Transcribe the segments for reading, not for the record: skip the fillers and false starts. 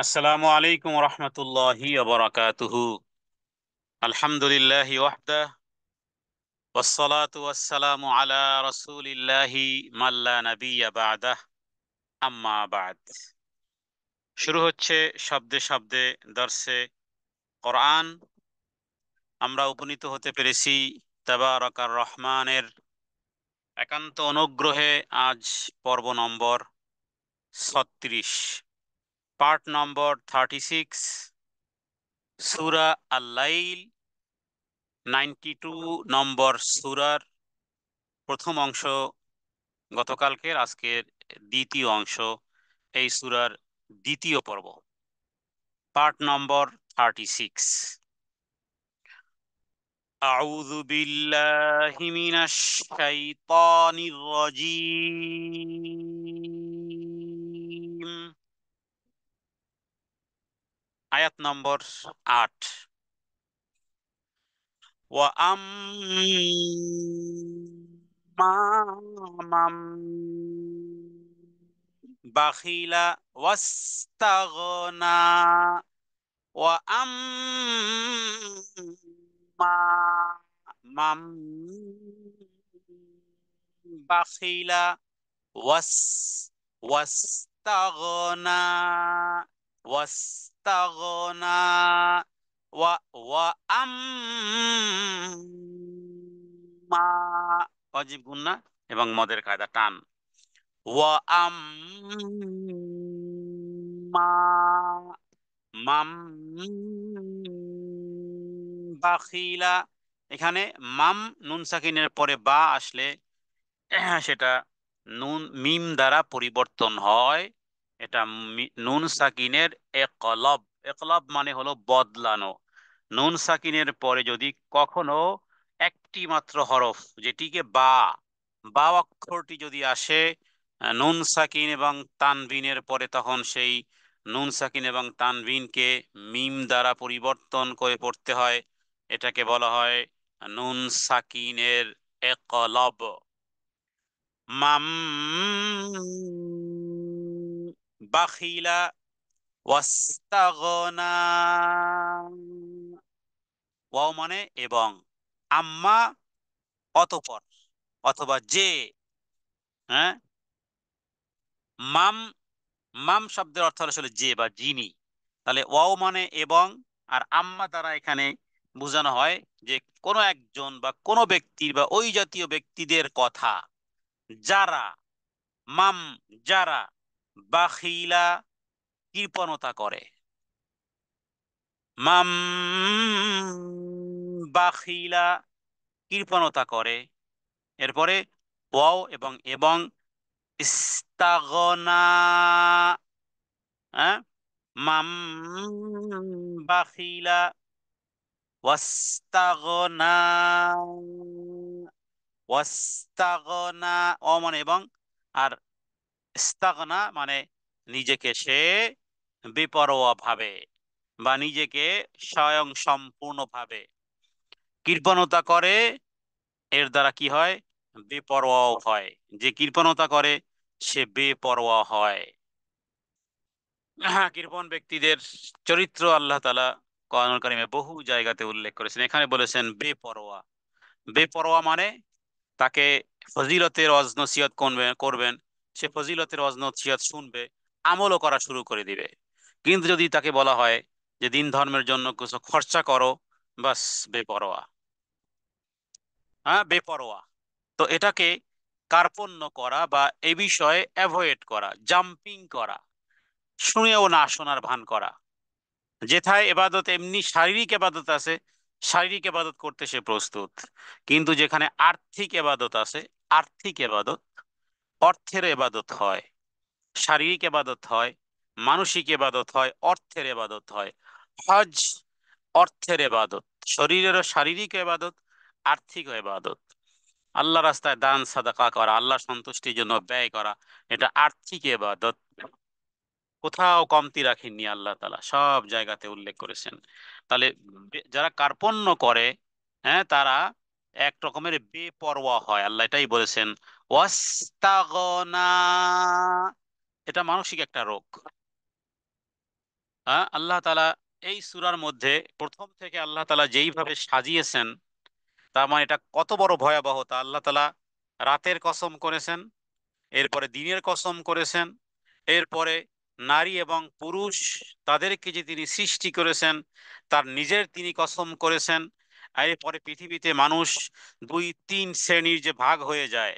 আসসালামু আলাইকুম রহমতুল্লাহি ওয়া আলহামদুলিল্লাহি ওয়াহদা ওয়াসসালাতু ওয়াসসালামু আলা রাসূলিল্লাহি মাল্লা নাবিয়্যা বা'দাহ আম্মা বা'দ। শুরু হচ্ছে শব্দে শব্দে দর্সে কোরআন। আমরা উপনীত হতে পেরেছি তাবারাকার রহমানের একান্ত অনুগ্রহে। আজ পর্ব নম্বর 36, পার্ট নম্বর 36, সূরা আল-লাইল, 92 নম্বর সূরার প্রথম অংশ গতকালকের, আজকের দ্বিতীয় অংশ এই সূরার দ্বিতীয় পর্ব, পার্ট নম্বর 36। আউযু বিল্লাহি মিনাশ শাইতানির রাজীম। আয়াত নম্বর 8। ওয়া আম্মা বাখিলা ওয়াস্তাগনা ওয়া আম্মা মাম বাখিলা ওয়াস ওয়াস্তাগনা ওয়াস্তাগনা ওয়া ওয়া আম্মা, অজীব গুন্না এবং মদের কায়দা টান। ওয়া আম্মা মাম বাখিলা। এখানে মাম নুন সাকিনের পরে বা আসলে সেটা নুন মিম দ্বারা পরিবর্তন হয়। এটা নুন সাকিনের একলব। একলব মানে হলো বদলানো। নুন সাকিনের পরে যদি কখনো একটি মাত্র হরফ, যেটিকে বা বা অক্ষরটি যদি আসে নুন সাকিন এবং তানবিনের পরে, তখন সেই নুন সাকিন এবং তানবিনকে মিম দ্বারা পরিবর্তন করে পড়তে হয়। এটাকে বলা হয় নুন সাকিনের একলব। মাম বাখিলা ওয়াস্তাগনা। ওয়াও মানে এবং, আম্মা অতঃপর অথবা যে, হ্যাঁ। মাম মাম শব্দের অর্থ হলো আসলে যে বা যিনি। তাহলে ওয়াও মানে এবং, আর আম্মা দ্বারা এখানে বোঝানো হয় যে কোনো একজন বা কোনো ব্যক্তির বা ওই জাতীয় ব্যক্তিদের কথা, যারা মাম যারা বাখিলা কৃপণতা করে। মাম বাখিলা কৃপণতা করে। এরপরে ওয়াও এবং ইস্তাগনা, হ্যাঁ। মাম বাখিলা ওয়াস্তাগনা। ওয়াস্তাগনা ও মানে এবং, আর ইস্তাগনা মানে নিজেকে সে বেপরোয়া ভাবে বা নিজেকে স্বয়ং সম্পূর্ণ ভাবে কৃপণতা করে। এর দ্বারা কি হয়? বেপরোয়াও হয়। যে কৃপণতা করে সে বেপরোয়া হয়। হ্যাঁ, কৃপণ ব্যক্তিদের চরিত্র আল্লাহ তাআলা কোরআনুল কারীমে বহু জায়গাতে উল্লেখ করেছেন। এখানে বলেছেন বেপরোয়া। বেপরোয়া মানে তাকে ফজিলতের ওয়াজ নসিহত করবেন, সে ফজিলতের ওয়াজ নসিহত শুনবে, আমলও করা শুরু করে দিবে। কিন্তু যদি তাকে বলা হয় যে দিন ধর্মের জন্য কিছু খরচা করো, বাস বেপরোয়া। হ্যাঁ, বেপরোয়া। তো এটাকে কার্পণ্য করা বা এ বিষয়ে অ্যাভয়েড করা, জাম্পিং করা, শুনেও না শোনার ভান করা। যেথায় এবাদত, এমনি শারীরিক এবাদত আছে, শারীরিক এবাদত করতে সে প্রস্তুত। কিন্তু যেখানে আর্থিক এবাদত আছে, আর্থিক এবাদত, অর্থের এবাদত হয়, শারীরিক এবাদত হয়, মানসিক এবাদত হয়, অর্থের এবাদত হয়। হজ অর্থের এবাদত, শরীরেরও শারীরিক এবাদত, আর্থিক এবাদত। আল্লাহ রাস্তায় দান সাদাকা করা, আল্লাহ সন্তুষ্টির জন্য ব্যয় করা, এটা আর্থিক এবাদত। কোথাও কমতি রাখেননি আল্লাহ তাআলা, সব জায়গাতে উল্লেখ করেছেন। তাহলে যারা কার্পণ্য করে, হ্যাঁ, তারা এক রকমের বেপরোয়া হয়। আল্লাহ এটাই বলেছেন ওয়াস্তাগনা। এটা মানসিক একটা রোগ। আল্লাহ তাআলা এই সূরার মধ্যে প্রথম থেকে আল্লাহ তাআলা যেইভাবে সাজিয়েছেন, তার মানে এটা কত বড় ভয়াবহতা। আল্লাহ তাআলা রাতের কসম করেছেন, এরপরে দিনের কসম করেছেন, এরপরে নারী এবং পুরুষ তাদেরকে যে তিনি সৃষ্টি করেছেন তার নিজের তিনি কসম করেছেন। আর এরপরে পৃথিবীতে মানুষ দুই তিন শ্রেণীর যে ভাগ হয়ে যায়,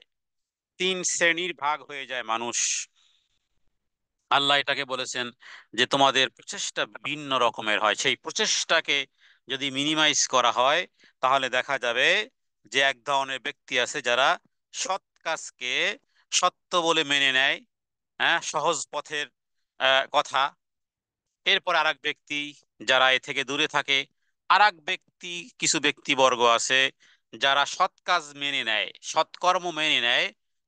তিন শ্রেণীর ভাগ হয়ে যায় মানুষ। আল্লাহ এটাকে বলেছেন যে তোমাদের প্রচেষ্টা ভিন্ন রকমের হয়, সেই প্রচেষ্টাকে যদি মিনিমাইজ করা হয় তাহলে দেখা যাবে যে এক ধরনের ব্যক্তি আছে যারা সৎ কাজকে সত্য বলে মেনে নেয়, হ্যাঁ, সহজ পথের কথা। এরপর আরেক ব্যক্তি যারা এ থেকে দূরে থাকে। আরেক ব্যক্তি, কিছু ব্যক্তিবর্গ আছে যারা সৎ কাজ মেনে নেয়, সৎকর্ম মেনে নেয়,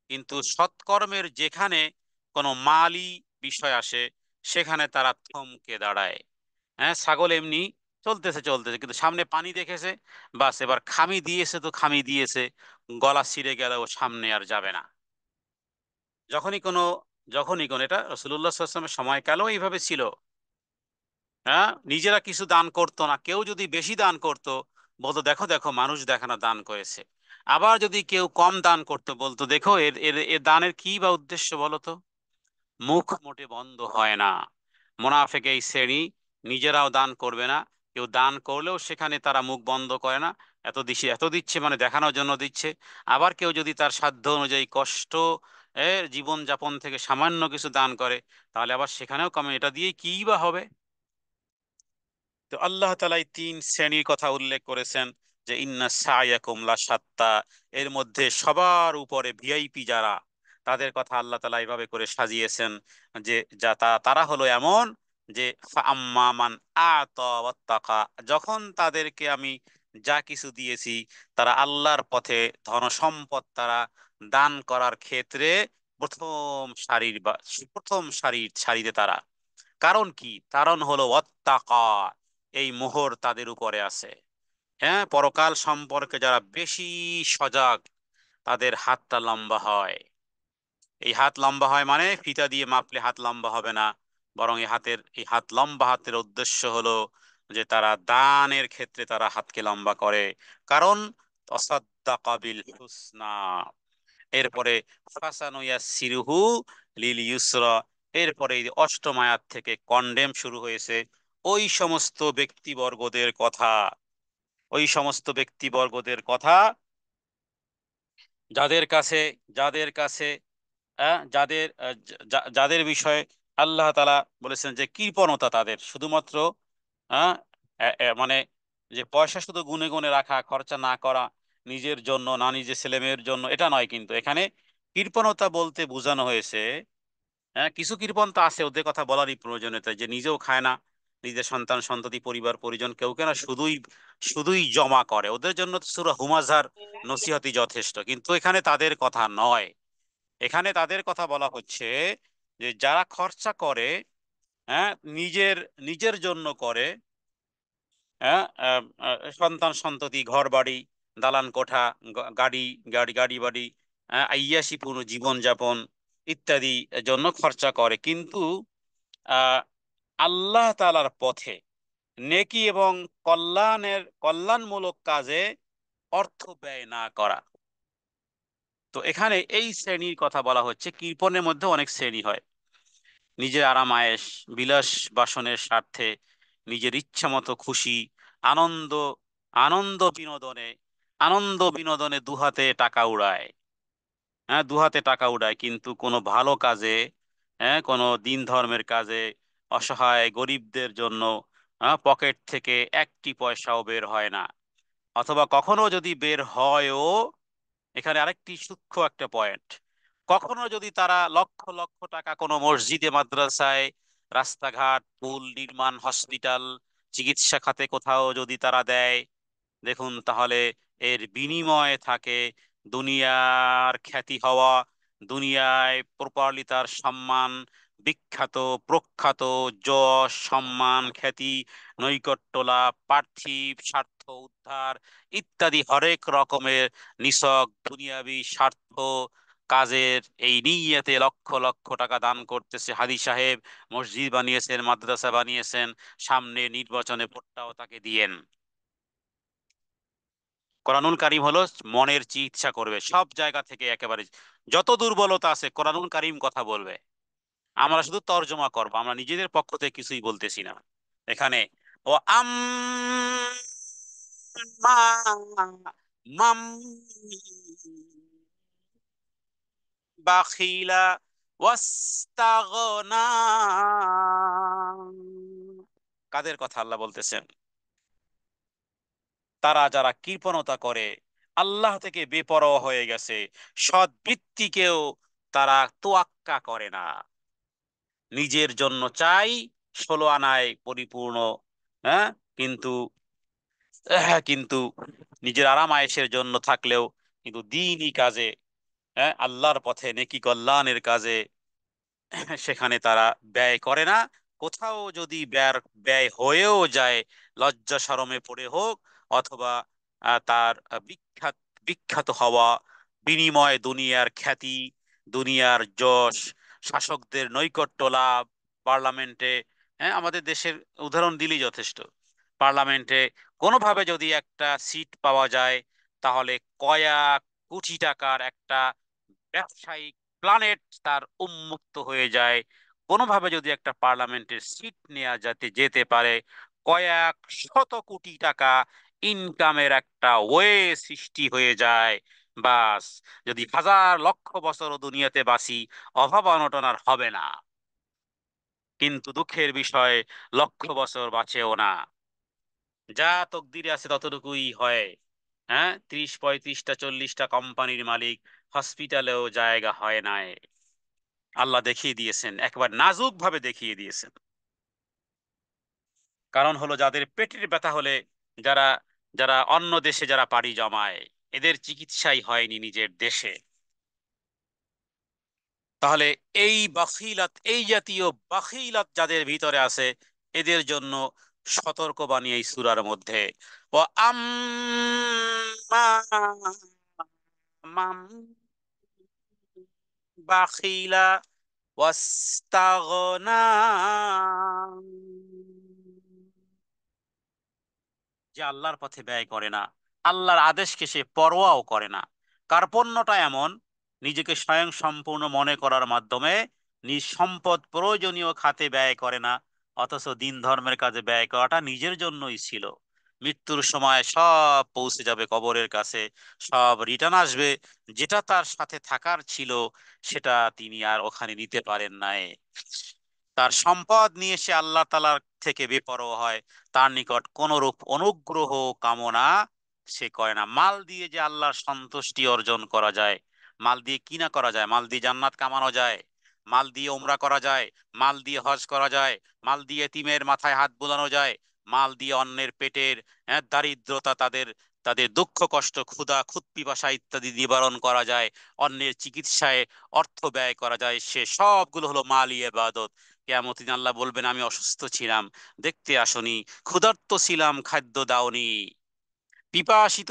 কিন্তু সৎকর্মের যেখানে কোনো মালি বিষয় আসে সেখানে তারা থমকে দাঁড়ায়। হ্যাঁ, ছাগল এমনি চলতেছে চলতেছে, কিন্তু সামনে পানি দেখেছে, বাস এবার খামি দিয়েছে তো খামি দিয়েছে, গলা ছিঁড়ে গেলেও সামনে আর যাবে না। যখনই কোনো যখনই কোনো এটা রাসূলুল্লাহ সাল্লাল্লাহু আলাইহি ওয়াসাল্লামের সময়কালেও এইভাবে ছিল। হ্যাঁ, নিজেরা কিছু দান করতো না, কেউ যদি বেশি দান করতো বলতো দেখো দেখো মানুষ দেখানো দান করেছে। আবার যদি কেউ কম দান করতো বলতো দেখো এর এর এর দানের কি বা উদ্দেশ্য বলো তো। মুখ মোটে বন্ধ হয় না। মুনাফিক এই শ্রেণী, নিজেরাও দান করবে না, কেউ দান করলেও সেখানে তারা মুখ বন্ধ করে না। এত দিচ্ছে এত দিচ্ছে মানে দেখানোর জন্য দিচ্ছে। আবার কেউ যদি তার সাধ্য অনুযায়ী কষ্ট জীবন যাপন থেকে সামান্য কিছু দান করে তাহলে আবার সেখানেও কমে, এটা দিয়ে কি বা হবে। তো আল্লাহ তাআলা এই তিন শ্রেণীর কথা উল্লেখ করেছেন যে ইন্না সায়াকুম লাশাত্তা, এর মধ্যে সবার উপরে ভিআইপি যারা, তাদের কথা আল্লাহ তাআলা এইভাবে করে সাজিয়েছেন যে তারা হলো এমন যে ফাআম্মা মান আতা ওয়াত্তাকা, যখন তাদেরকে আমি যা কিছু দিয়েছি তারা আল্লাহর পথে ধনসম্পদ তারা দান করার ক্ষেত্রে প্রথম সারির বা সারিতে তারা। কারণ কি? কারণ হলো ওয়াত্তাকা, এই মোহর তাদের উপরে আছে। হ্যাঁ, পরকাল সম্পর্কে যারা বেশি সজাগ তাদের হাতটা লম্বা হয়। এই হাত লম্বা হয় মানে ফিতা দিয়ে মাপলে হাত লম্বা হবে না, বরং এই হাত লম্বা হাতের উদ্দেশ্য হলো যে তারা দানের ক্ষেত্রে তারা হাতকে লম্বা করে। কারণ তাসাদ্দাকা বিল হুসনা। এরপরে ফাসানুয়াসসিরুহু লিল ইউসরা, এরপরে এই অষ্টম আয়াত থেকে কন্ডেম শুরু হয়েছে ওই সমস্ত ব্যক্তিবর্গদের কথা, ওই সমস্ত ব্যক্তিবর্গদের কথা যাদের কাছে যাদের কাছে যাদের যাদের বিষয়ে আল্লাহ তাআলা বলেছেন যে কৃপণতা তাদের শুধুমাত্র মানে যে পয়সা শুধু গুনে গুনে রাখা, খরচা না করা নিজের জন্য না, নিজের ছেলে মেয়ের জন্য, এটা নয়। কিন্তু এখানে কৃপণতা বলতে বোঝানো হয়েছে, হ্যাঁ, কিছু কৃপণতা আছে ওদের কথা বলারই প্রয়োজনীয়তা, যে নিজেও খায় না, নিজের সন্তান সন্ততি পরিবার পরিজন কেউ কেন শুধুই শুধুই জমা করে। ওদের জন্য তো সূরা হুমাজার নসিহতই যথেষ্ট, কিন্তু এখানে তাদের কথা নয়। এখানে তাদের কথা বলা হচ্ছে যে যারা খরচা করে, হ্যাঁ, নিজের নিজের জন্য করে, হ্যাঁ, সন্তান সন্ততি ঘর বাড়ি দালান কোঠা গাড়ি গাড়ি গাড়ি বাড়ি, আইয়াসিপূর্ণ জীবনযাপন ইত্যাদি জন্য খরচা করে, কিন্তু আহ, আল্লাহ তাআলার পথে নেকি এবং কল্যাণমূলক কাজে অর্থ ব্যয় না করা। তো এখানে এই শ্রেণীর কথা বলা হচ্ছে। কৃপণের মধ্যে অনেক শ্রেণী হয়। নিজের আরাম আয়েশ বিলাস বাসনের স্বার্থে নিজের ইচ্ছা মতো খুশি আনন্দ আনন্দ বিনোদনে আনন্দ বিনোদনে দুহাতে টাকা উড়ায়। হ্যাঁ, দুহাতে টাকা উড়ায়, কিন্তু কোনো ভালো কাজে, হ্যাঁ, কোনো দিন ধর্মের কাজে অসহায় গরিবদের জন্য পকেট থেকে একটি পয়সাও বের হয় না। অথবা কখনো যদি বের হয়ও, এখানে আরেকটি সূক্ষ্ম একটা পয়েন্ট, কখনো যদি তারা লক্ষ লক্ষ টাকা কোনো মসজিদে মাদ্রাসায় রাস্তাঘাট পুল নির্মাণ হসপিটাল চিকিৎসা খাতে কোথাও যদি তারা দেয়, দেখুন তাহলে এর বিনিময়ে থাকে দুনিয়ার খ্যাতি হওয়া, দুনিয়ায় প্রপারলি তার সম্মান, বিখ্যাত প্রখ্যাত যশ সম্মান খ্যাতি, নৈকট্য লাভ, পার্থিব স্বার্থ উদ্ধার ইত্যাদি হরেক রকমের নিছক দুনিয়াবি স্বার্থ কাজের এই নিয়তে লক্ষ লক্ষ টাকা দান করতেছে, হাদি সাহেব মসজিদ বানিয়েছেন, মাদ্রাসা বানিয়েছেন, সামনে নির্বাচনে ভোটটাও তাকে দিয়েন। কোরআনুল কারীম হলো মনের চিকিৎসা করবে সব জায়গা থেকে, একেবারে যত দুর্বলতা আছে কোরআনুল কারীম কথা বলবে। আমরা শুধু তর্জমা করব, আমরা নিজেদের পক্ষ থেকে কিছুই বলতেছি না এখানে। ও আম মাম বাখিলা ওয়াস্তাগনা, কাদের কথা আল্লাহ বলতেছেন? তারা যারা কৃপণতা করে, আল্লাহ থেকে বেপরোয়া হয়ে গেছে, সদ্বৃত্তিকেও তারা তোয়াক্কা করে না, নিজের জন্য চাই 16 আনায় পরিপূর্ণ। হ্যাঁ, কিন্তু কিন্তু নিজের আরাম আয়েশের জন্য থাকলেও কিন্তু দিনই কাজে, হ্যাঁ, আল্লাহর পথে নেকি কল্যাণের কাজে সেখানে তারা ব্যয় করে না। কোথাও যদি ব্যয় হয়েও যায়, লজ্জা শরমে পড়ে হোক, অথবা তার বিখ্যাত বিখ্যাত হওয়া, বিনিময় দুনিয়ার খ্যাতি, দুনিয়ার যশ, শাসকদের নৈকট্য লাভ, পার্লামেন্টে, হ্যাঁ, আমাদের দেশের উদাহরণ দিলেই যথেষ্ট। পার্লামেন্টে কোনোভাবে যদি একটা সিট পাওয়া যায়, তাহলে কয়েক কোটি টাকার একটা ব্যবসায়িক প্ল্যানেট তার উন্মুক্ত হয়ে যায়। কোনোভাবে যদি একটা পার্লামেন্টের সিট নেওয়া যেতে পারে, কয়েক শত কোটি টাকা ইনকামের একটা ওয়ে সৃষ্টি হয়ে যায়। বাস, যদি হাজার লক্ষ বছরও দুনিয়াতে বাঁচি, অভাব অনটন আর হবে না। কিন্তু দুঃখের বিষয়, লক্ষ বছর বাঁচেও না, যা তকদিরে আছে ততটুকুই হয়। হ্যাঁ, 30 35টা 40টা কোম্পানির মালিক, হসপিটালেও জায়গা হয় নাই। আল্লাহ দেখিয়ে দিয়েছেন, একবার নাজুক ভাবে দেখিয়ে দিয়েছেন। কারণ হলো যাদের পেটের ব্যথা হলে, যারা যারা অন্য দেশে যারা পাড়ি জমায়, এদের চিকিৎসাই হয়নি নিজের দেশে। তাহলে এই বাখিলাত, এই জাতীয় বাখিলাত যাদের ভিতরে আছে, এদের জন্য সতর্ক বাণী এই সূরার মধ্যে। ও আম্মা মান বাখিলা ওয়াস্তাগনা, যে আল্লাহর পথে ব্যয় করে না, আল্লাহর আদেশকে সে পরোয়াও করে না। কার্পণ্যটা এমন, নিজেকে স্বয়ং সম্পূর্ণ মনে করার মাধ্যমে নিজ সম্পদ প্রয়োজনীয় খাতে ব্যয় করে না, অথচ দিন ধর্মের কাজে ব্যয় করাটা নিজের জন্যই ছিল। মৃত্যুর সময় সব পৌঁছে যাবে কবরের কাছে, সব রিটার্ন আসবে, যেটা তার সাথে থাকার ছিল সেটা তিনি আর ওখানে নিতে পারেন নাই। তার সম্পদ নিয়ে সে আল্লাহ তাআলার থেকে বেপরোয়া হয়, তার নিকট কোন রূপ অনুগ্রহ কামনা সে করে না। মাল দিয়ে যে আল্লাহর সন্তুষ্টি অর্জন করা যায়, মাল দিয়ে কি না করা যায়? মাল দিয়ে জান্নাত কামানো যায়, মাল দিয়ে উমরা করা যায়, মাল দিয়ে হজ করা যায়, মাল দিয়ে এতিমের মাথায় হাত বুলানো যায়, মাল দিয়ে অন্যের পেটের, দারিদ্রতা, তাদের তাদের দুঃখ কষ্ট ক্ষুধা খুদ পিপাসা ইত্যাদি নিবারণ করা যায়, অন্যের চিকিৎসায় অর্থ ব্যয় করা যায়। সে সবগুলো হলো মালি ইবাদত। কিয়ামত দিন আল্লাহ বলবেন, আমি অসুস্থ ছিলাম, দেখতে আসনি, ক্ষুধার্ত ছিলাম, খাদ্য দাওনি, পিপাসিত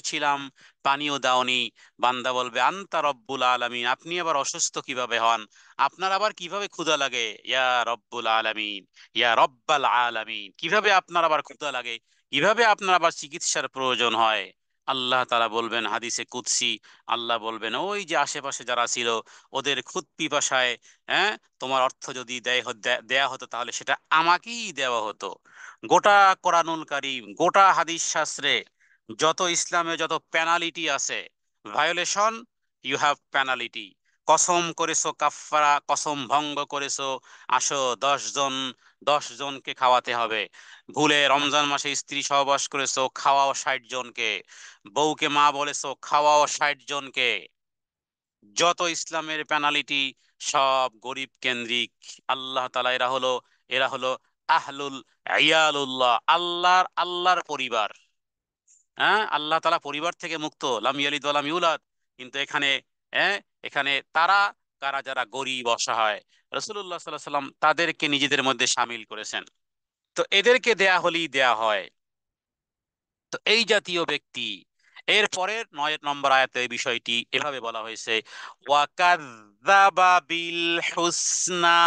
ছিলাম, পানীয় দাওনি। বান্দা বলবে, আনতা রব্বুল আলামিন, আপনি আবার অসুস্থ কিভাবে হন? আপনার আবার কিভাবে ক্ষুধা লাগে? ইয়া রব্বুল আলামিন, ইয়া রব্বাল আলামিন, কিভাবে আপনার আবার ক্ষুধা লাগে? কিভাবে আপনার আবার চিকিৎসার প্রয়োজন হয়? আল্লাহ তাআলা বলবেন হাদিসে কুদসি, আল্লাহ বলবেন, ওই যে আশেপাশে যারা ছিল, ওদের খুদ পিপাসায়, হ্যাঁ, তোমার অর্থ যদি দেয়া হতো, তাহলে সেটা আমাকেই দেওয়া হতো। গোটা কোরআনুল কারীম, গোটা হাদিস শাস্ত্রে, যত ইসলামে যত পেনাল্টি আছে, ভায়োলেশন, ইউ হ্যাভ পেনাল্টি। কসম করেছো কাফারা, কসম ভঙ্গ করেছো, আসো 10 জন, 10 জনকে খাওয়াতে হবে। ভুলে রমজান মাসে স্ত্রী সহবাস করেছো, খাওয়াও 60 জনকে। বউকে মা বলেছো, খাওয়াও 60 জনকে। যত ইসলামের পেনাল্টি, সব গরিব কেন্দ্রিক। আল্লাহ তাআলা, এরা হলো আহলুল ইয়ালুল্লাহ, আল্লাহর পরিবার। হ্যাঁ, আল্লাহ তাআলা পরিবার থেকে মুক্ত, লাম ইয়ালিদ ওয়া লাম ইউলাদ। কিন্তু এখানে, হ্যাঁ, এখানে তারা কারা? যারা গরিব অসহায়, রাসূলুল্লাহ সাল্লাল্লাহু আলাইহি সাল্লাম তাদেরকে নিজেদের মধ্যে শামিল করেছেন। তো এদেরকে দেয়া হলেই দেয়া হয়। তো এই জাতীয় ব্যক্তি, এরপরে 9 নম্বর আয়াতে এই বিষয়টি এভাবে বলা হয়েছে, ওয়াকাযযাবা বিল হুসনা,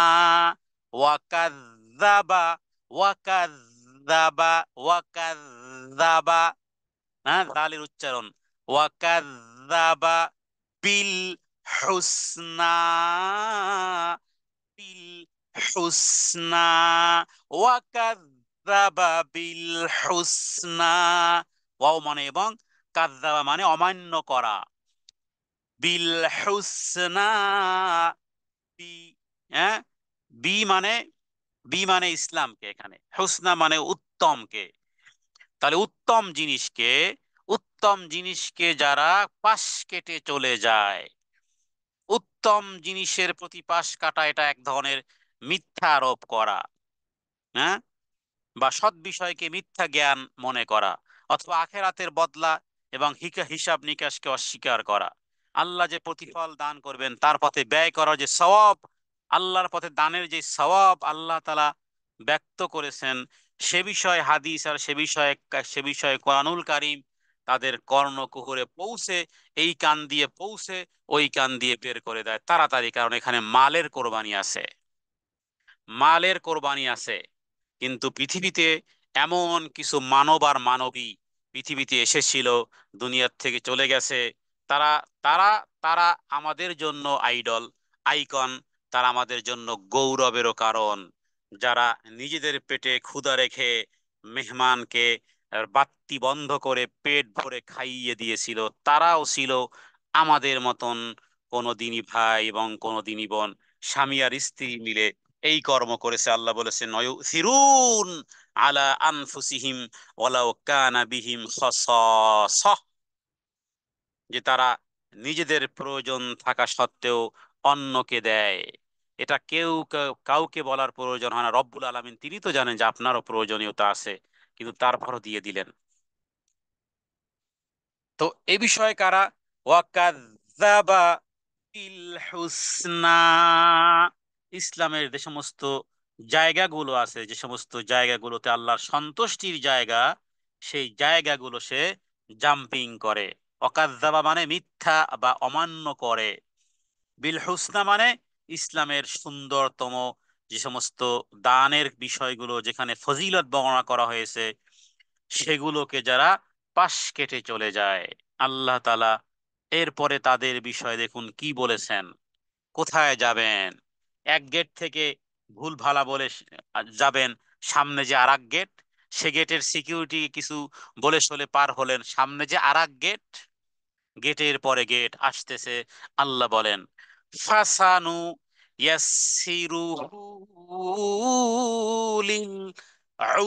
ওয়াকাযযাবা, ওয়াকাযযাবা, ওয়াকাযযাবা, হ্যাঁ দালের উচ্চারণ, ওয়াকাযযাবা বিল হুসনা, বিল হুসনা, ওয়াকাযযাবা বিল হুসনা। ওয়াও মানে এবং, কাযযাবা মানে অমান্য করা, বিল হুসনা, বি, হ্যাঁ, বি মানে, বি মানে ইসলামকে, এখানে হুসনা মানে উত্তমকে। তাহলে উত্তম জিনিসকে যারা পাশ কেটে চলে যায়, উত্তম জিনিসের প্রতি পাশ কাটা, এটা এক ধরনের মিথ্যা আরোপ করা, হ্যাঁ, বা সৎ বিষয়কে মিথ্যা জ্ঞান মনে করা, অথবা আখেরাতের বদলা এবং হিসাব নিকাশকে অস্বীকার করা, আল্লাহ যে প্রতিফল দান করবেন তার পথে ব্যয় করার যে সওয়াব, আল্লাহর পথে দানের যে সওয়াব আল্লাহ তাআলা ব্যক্ত করেছেন, সে বিষয়ে হাদিস আর সে বিষয়ে কোরআনুল কারীম তাদের কর্ণকুহরে পৌঁছে, এই কান দিয়ে পৌঁছে ওই কান দিয়ে বের করে দেয় তাড়াতাড়ি, কারণ এখানে মালের কোরবানি আছে, মালের কোরবানি আছে। কিন্তু পৃথিবীতে এমন কিছু মানব আর মানবী পৃথিবীতে এসেছিল, দুনিয়ার থেকে চলে গেছে, তারা তারা তারা আমাদের জন্য আইডল, আইকন, তারা আমাদের জন্য গৌরবেরও কারণ। যারা নিজেদের পেটে ক্ষুধা রেখে মেহমানকে বাত্তি বন্ধ করে পেট ভরে খাইয়ে দিয়েছিল, তারাও ছিল আমাদের মতন কোনো দিনই ভাই এবং কোনো দিনই বোন, স্বামী আর স্ত্রী মিলে এই কর্ম করেছে। আল্লাহ বলেছেন নয়ুসিরুন আলা আনফুসিহিম ওয়ালাউ কানা বিহিম খাসাসা, যে তারা নিজেদের প্রয়োজন থাকা সত্ত্বেও অন্যকে দেয়। এটা কাউকে বলার প্রয়োজন হয় না, রব্বুল আলামিন তিনি তো জানেন যে আপনারও প্রয়োজনীয়তা আছে, কিন্তু তারপরও দিয়ে দিলেন। তো এ বিষয়ে কারা, ওয়াকাযযাবা বিল হুসনা, ইসলামের যে সমস্ত জায়গাগুলো আছে, যে সমস্ত জায়গাগুলোতে আল্লাহর সন্তুষ্টির জায়গা, সেই জায়গাগুলো সে জাম্পিং করে। ওয়াকাযযাবা মানে মিথ্যা বা অমান্য করে, বিল হুসনা মানে ইসলামের সুন্দরতম যে সমস্ত দানের বিষয়গুলো, যেখানে ফজিলত বর্ণনা করা হয়েছে, সেগুলোকে যারা পাশ কেটে চলে যায়, আল্লাহ তাআলা এরপরে তাদের বিষয়ে দেখুন কি বলেছেন, কোথায় যাবেন, এক গেট থেকে ভুল ভালা বলে যাবেন, সামনে যে আরেক গেট, সে গেটের সিকিউরিটি কিছু বলে সলে পার হলেন, সামনে যে আরেক গেট, গেটের পরে গেট আসতেছে। আল্লাহ বলেন ফাসানু ইয়াসসিরুহু লিল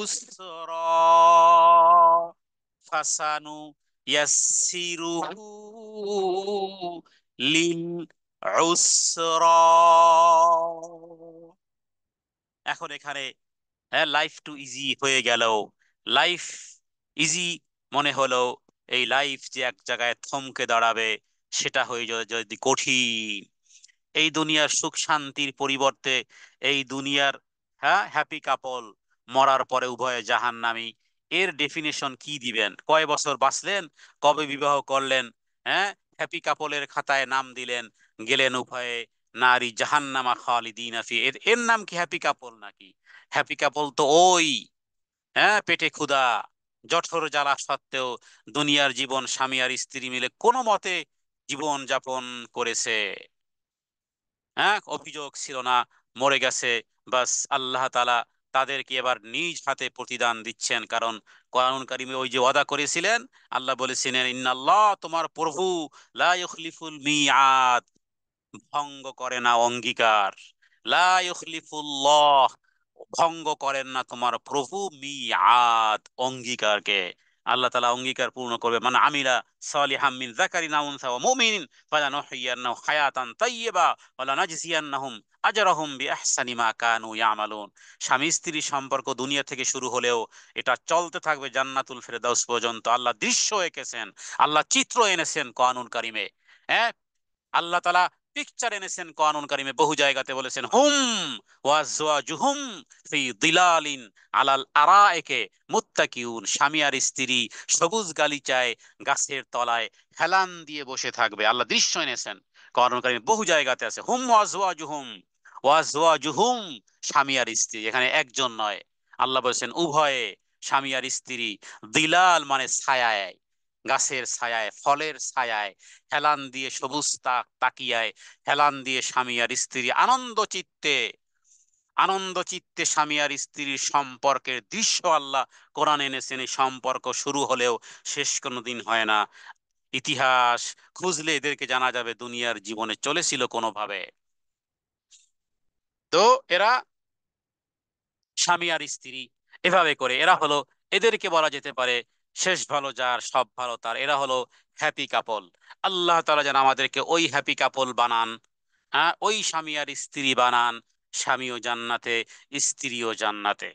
উসরা, ফাসানু ইয়াসসিরুহু লিল উসরা। এখন এখানে, হ্যাঁ, লাইফ টু ইজি হয়ে গেল, লাইফ ইজি মনে হলো, এই লাইফ যে এক জায়গায় থমকে দাঁড়াবে, সেটা হয়ে যদি কঠিন, এই দুনিয়ার সুখ শান্তির পরিবর্তে এই দুনিয়ার, হ্যাঁ, হ্যাপি কাপল মরার পরে উভয়ে জাহান্নামী, এর ডেফিনেশন কি দিবেন? কয় বছর বাঁচলেন, কবে বিবাহ করলেন, হ্যাঁ, হ্যাপি কাপলের খাতায় নাম দিলেন, গেলেন উভয়ে নারী জাহান্নামা খালিদিনা ফি, এর এর নাম কি হ্যাপি কাপল নাকি? হ্যাপি কাপল তো ওই, হ্যাঁ, পেটে ক্ষুধা, জঠর জ্বালা সত্ত্বেও দুনিয়ার জীবন স্বামী আর স্ত্রী মিলে কোনো মতে জীবন যাপন করেছে, হ্যাঁ, অভিযোগ ছিল না, মরে গেছে, বাস আল্লাহ তাআলা তাদেরকে এবার নিজ হাতে প্রতিদান দিচ্ছেন। কারণ কোরআন কারিমে ওই যে ওয়াদা করেছিলেন, আল্লাহ বলেছিলেন ইন্নাল্লাহ, তোমার প্রভু, লা ইউখলিফুল মিআদ, ভঙ্গ করে না অঙ্গীকার, লা ইউখলিফুল্লাহ, ভঙ্গ করেন না তোমার প্রভু মিআদ, অঙ্গীকারকে। আল্লাহ তাআলা অঙ্গীকার পূর্ণ করবে, মানে আমিলা সালিহাম মিন যাকারিন আও উনসা ওয়া মুমিনিন ফালানুহইয়ান্নাহু হায়াতান তাইয়্যিবা ওয়া লানাজজিয়ান্নাহুম আজরাহুম বিআহসানি মা কানু ইয়ামালুন। স্বামী স্ত্রীর সম্পর্ক দুনিয়া থেকে শুরু হলেও এটা চলতে থাকবে জান্নাতুল ফেরদাউস পর্যন্ত। আল্লাহ দৃশ্য এঁকেছেন, আল্লাহ চিত্র এনেছেন কোরআনুল কারিমে, হ্যাঁ, আল্লাহ তাআলা পিকচার এনেছেন কোরআনুল কারীমে, বহু জায়গাতে বলেছেন হুম ওয়াজওয়াজুহুম ফি দিলালিন আলাল আরাইকে মুত্তাকিউন, স্বামী আর স্ত্রী সবুজ গালিচায় গাছের তলায় হেলান দিয়ে বসে থাকবে। আল্লাহ দৃশ্য এনেছেন কোরআনুল কারীমে, বহু জায়গাতে আছে হুম ওয়াজওয়াজুহুম, ওয়াজওয়াজুহুম স্বামী আর স্ত্রী, এখানে একজন নয়, আল্লাহ বলেছেন উভয়ে, স্বামী আর স্ত্রী। দিলাল মানে ছায়ায়, গাছের ছায়ায়, ফলের ছায়ায়, হেলান দিয়ে সবুজ তাকিয়ায় হেলান দিয়ে স্বামী আর স্ত্রী আনন্দ চিত্তে, আনন্দ চিত্তে স্বামী আর স্ত্রীর সম্পর্কের দৃশ্য আল্লাহ কোরআন এনেছেন। এই সম্পর্ক শুরু হলেও শেষ কোনোদিন হয় না। ইতিহাস খুঁজলে এদেরকে জানা যাবে দুনিয়ার জীবনে চলেছিল কোনোভাবে। তো এরা স্বামী আর স্ত্রী এভাবে করে, এরা হলো, এদেরকে বলা যেতে পারে শেষ ভালো যার সব ভালো তার, এরা হলো হ্যাপি কাপল। আল্লাহ তাআলা যেন আমাদেরকে ওই হ্যাপি কাপল বানান, হ্যাঁ ওই স্বামী আর স্ত্রী বানান, স্বামীও জান্নাতে স্ত্রীও জান্নাতে।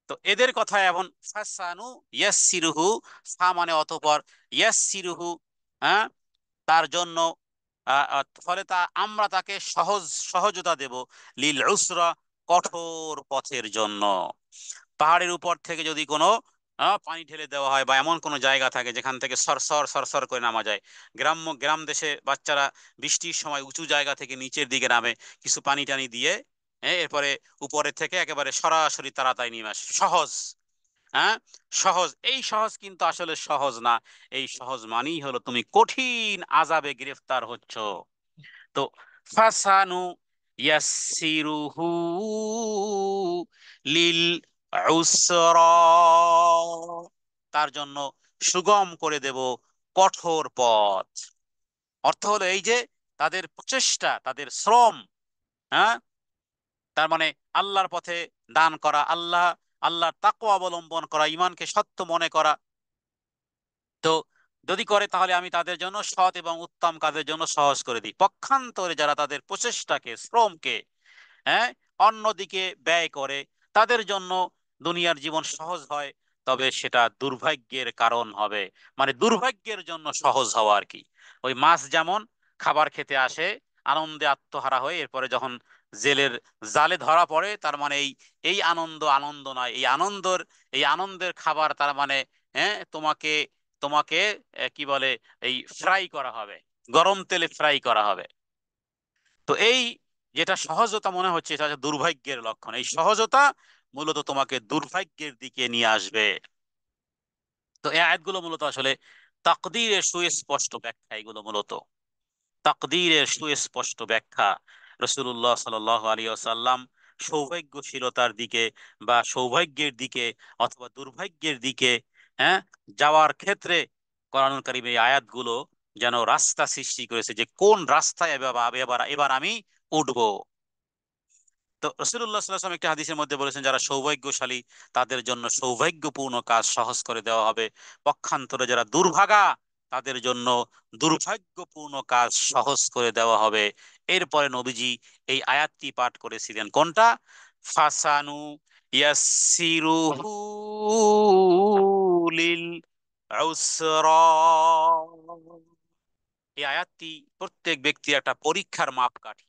তো এদের কথা এমন ফাসানু ইয়াসসিরুহু, ফা মানে অতঃপর, ইয়াসসিরুহু, হ্যাঁ তার জন্য ফলে আমরা তাকে সহজতা দেব, লিল উসরা কঠোর পথের জন্য। পাহাড়ের উপর থেকে যদি কোনো পানি ঢেলে দেওয়া হয় বা এমন কোনো জায়গা থাকে যেখান থেকে সরসর সরসর করে নামা যায়, গ্রাম দেশে বাচ্চারা বৃষ্টির সময় উঁচু জায়গা থেকে নিচের দিকে নামে কিছু পানি টানি দিয়ে, এরপরে উপরের থেকে একেবারে সরাসরি তাড়াতাড়ি নেমে আসে, সহজ। হ্যাঁ সহজ, এই সহজ কিন্তু আসলে সহজ না। এই সহজ মানেই হলো তুমি কঠিন আযাবে গ্রেফতার হচ্ছ। তো ফাসানু ইয়াসসিরুহু লিল উসরা, তার জন্য সুগম করে দেব কঠোর পথ। অর্থ হলো এই যে তাদের প্রচেষ্টা, তাদের শ্রম, হ্যাঁ তার মানে আল্লাহর পথে দান করা, আল্লাহর তাকওয়া অবলম্বন করা, ঈমানকে সত্য মনে করা। তো যদি করে তাহলে আমি তাদের জন্য সৎ এবং উত্তম কাজের জন্য সহজ করে দিই। পক্ষান্তরে যারা তাদের প্রচেষ্টাকে, শ্রমকে, হ্যাঁ অন্যদিকে ব্যয় করে, তাদের জন্য দুনিয়ার জীবন সহজ হয়, তবে সেটা দুর্ভাগ্যের কারণ হবে। মানে দুর্ভাগ্যের জন্য সহজ হওয়া আর কি। ওই মাছ যেমন খাবার খেতে আসে আনন্দে আত্মহারা হয়ে, এরপরে যখন জেলের জালে ধরা পড়ে, তার মানে এই এই আনন্দ আনন্দ নয়, এই আনন্দের খাবার তার মানে, তোমাকে তোমাকে কি বলে, এই ফ্রাই করা হবে, গরম তেলে ফ্রাই করা হবে। তো এই যেটা সহজতা মনে হচ্ছে, এটা হচ্ছে দুর্ভাগ্যের লক্ষণ। এই সহজতা মূলত তোমাকে দুর্ভাগ্যের দিকে নিয়ে আসবে। তো এই আয়াতগুলো মূলত আসলে তাকদীরের সুস্পষ্ট ব্যাখ্যা, এগুলো মূলত তাকদীরের সুস্পষ্ট ব্যাখ্যা। রাসূলুল্লাহ সাল্লাল্লাহু আলাইহি ওয়াসাল্লাম সৌভাগ্যশীলতার দিকে বা সৌভাগ্যের দিকে অথবা দুর্ভাগ্যের দিকে, হ্যাঁ যাওয়ার ক্ষেত্রে কোরআনুল কারীমের এই আয়াতগুলো যেন রাস্তা সৃষ্টি করেছে, যে কোন রাস্তায় এবার এবার এবার আমি উঠবো। তো রাসূলুল্লাহ সাল্লাল্লাহু আলাইহি ওয়াসাল্লাম একটা হাদিসের মধ্যে বলেছেন, যারা সৌভাগ্যশালী তাদের জন্য সৌভাগ্যপূর্ণ কাজ সহজ করে দেওয়া হবে, পক্ষান্তরে যারা দুর্ভাগা তাদের জন্য দুর্ভাগ্যপূর্ণ কাজ সহজ করে দেওয়া হবে। এরপরে নবীজি এই আয়াতটি পাঠ করেছিলেন, কোনটা? ফাসানু ইয়াসসিরুহু লিল উসরা। এই আয়াতটি প্রত্যেক ব্যক্তির একটা পরীক্ষার মাপকাঠি।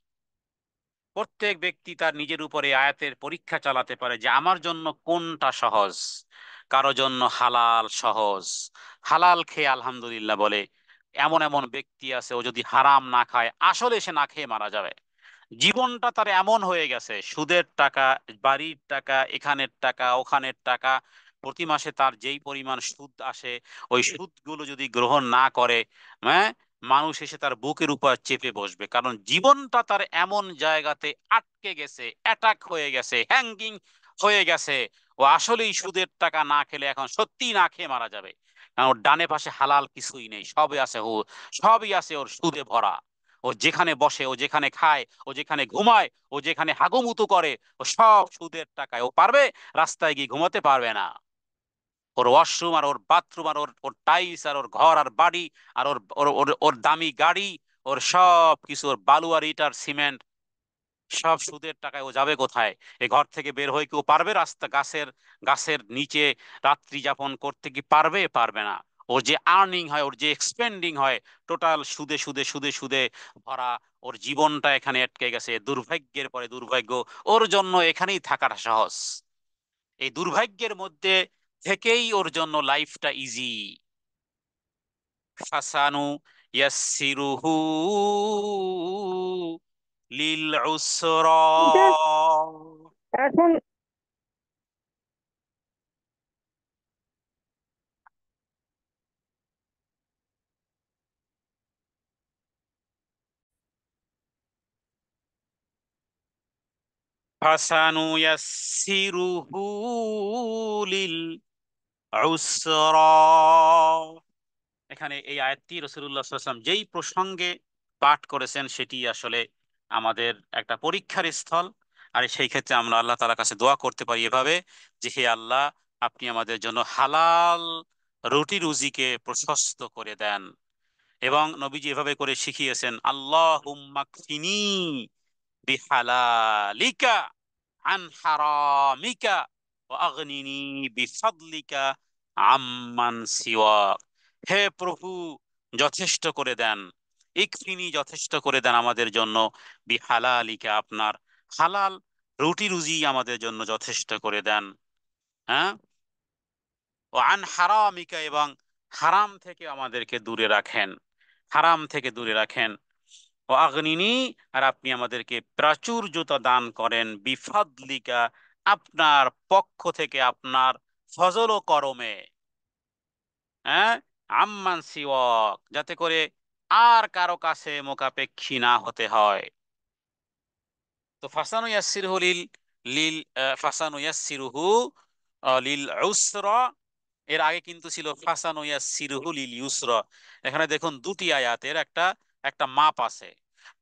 প্রত্যেক ব্যক্তি তার নিজের উপরে আয়াতের পরীক্ষা চালাতে পারে যে আমার জন্য কোনটা সহজ। কারো জন্য হালাল সহজ, হালাল খেয়ে আলহামদুলিল্লাহ বলে। এমন এমন ব্যক্তি আছে, ও যদি হারাম না খায় আসলে সে না খেয়ে মারা যাবে। জীবনটা তার এমন হয়ে গেছে, সুদের টাকা, বাড়ির টাকা, এখানের টাকা, ওখানের টাকা, প্রতি মাসে তার যেই পরিমাণ সুদ আসে, ওই সুদগুলো যদি গ্রহণ না করে, হ্যাঁ মানুষ এসে তার বুকের উপর চেপে বসবে। কারণ জীবনটা তার এমন জায়গাতে আটকে গেছে, অ্যাটাক হয়ে গেছে, হ্যাঙ্গিং হয়ে গেছে। ও আসলেই সুদের টাকা না খেলে এখন সত্যিই না খেয়ে মারা যাবে। কারণ ওর ডানে পাশে হালাল কিছুই নেই, সবই আছে ওর সুদে ভরা। ও যেখানে বসে, ও যেখানে খায়, ও যেখানে ঘুমায়, ও যেখানে হাগুমুতু করে, ও সব সুদের টাকায়। ও পারবে? রাস্তায় গিয়ে ঘুমাতে পারবে না। ওর ওয়াশরুম আর ওর বাথরুম আর ওর ওর টাইলস আর ওর ঘর আর বাড়ি আর ওর ওর ওর ওর দামি গাড়ি, ওর সব কিছু, ওর বালু আর ইট আর সিমেন্ট, সব সুদের টাকায়। ও যাবে কোথায়? এ ঘর থেকে বের হয়ে কি ও পারবে? রাস্তা গাছের গাছের নিচে রাত্রি যাপন করতে কি পারবে? পারবে না। ওর যে আর্নিং হয়, ওর যে এক্সপেন্ডিং হয়, টোটাল সুদে সুদে সুদে সুদে ভরা। ওর জীবনটা এখানে আটকে গেছে, দুর্ভাগ্যের পরে দুর্ভাগ্য। ওর জন্য এখানেই থাকাটা সহজ, এই দুর্ভাগ্যের মধ্যে থেকেই ওর জন্য লাইফটা ইজি। ফাসানু ইয়াসসিরুহু লিল উসরা। যে এখন ফাসানু ইয়াসসিরুহু লিল উসরা। এখানে এই আয়াতটি রাসূলুল্লাহ সাল্লাল্লাহু আলাইহি ওয়াসাল্লাম যেই প্রসঙ্গে পাঠ করেছেন সেটি আসলে আমাদের একটা পরীক্ষার স্থল। আর সেই ক্ষেত্রে আমরা আল্লাহ তাআলার কাছে দোয়া করতে পারি এভাবে, যে হে আল্লাহ, আপনি আমাদের জন্য হালাল রুটি রুজিকে প্রশস্ত করে দেন। এবং নবীজি এভাবে করে শিখিয়েছেন, আল্লাহুম্মা কফিনি বিহালালিকা আন হারামিকা ওয়া আগনিনি বিফাদলিকা আম্মান সিওয়াক। হে প্রভু, যথেষ্ট করে দেন, ইকফিনি যথেষ্ট করে দেন আমাদের জন্য, বিহালালিকা আপনার হালাল রুটি রুজি আমাদের জন্য যথেষ্ট করে দেন। হ্যাঁ, ও আন হারামিকা, এবং হারাম থেকে আমাদেরকে দূরে রাখেন, হারাম থেকে দূরে রাখেন। ও আগনিনি, আর আপনি আমাদেরকে প্রাচুর্যতা দান করেন, বিফাদলিকা আপনার পক্ষ থেকে, আপনার ফজল ও করমে। হ্যাঁ, আম্মান সিওয়াক, যাতে করে আর কারো কাছে মোকাপেক্ষী না হতে হয়। তো ফাসানু ইয়াসসিরহু লিল লিল ফাসানু ইয়াসসিরহু লিল উসরা। এর আগে কিন্তু ছিল ফাসানু ইয়াসসিরহু লিল ইউসরা। এখানে দেখুন দুটি আয়াতের একটা একটা মাপ আছে।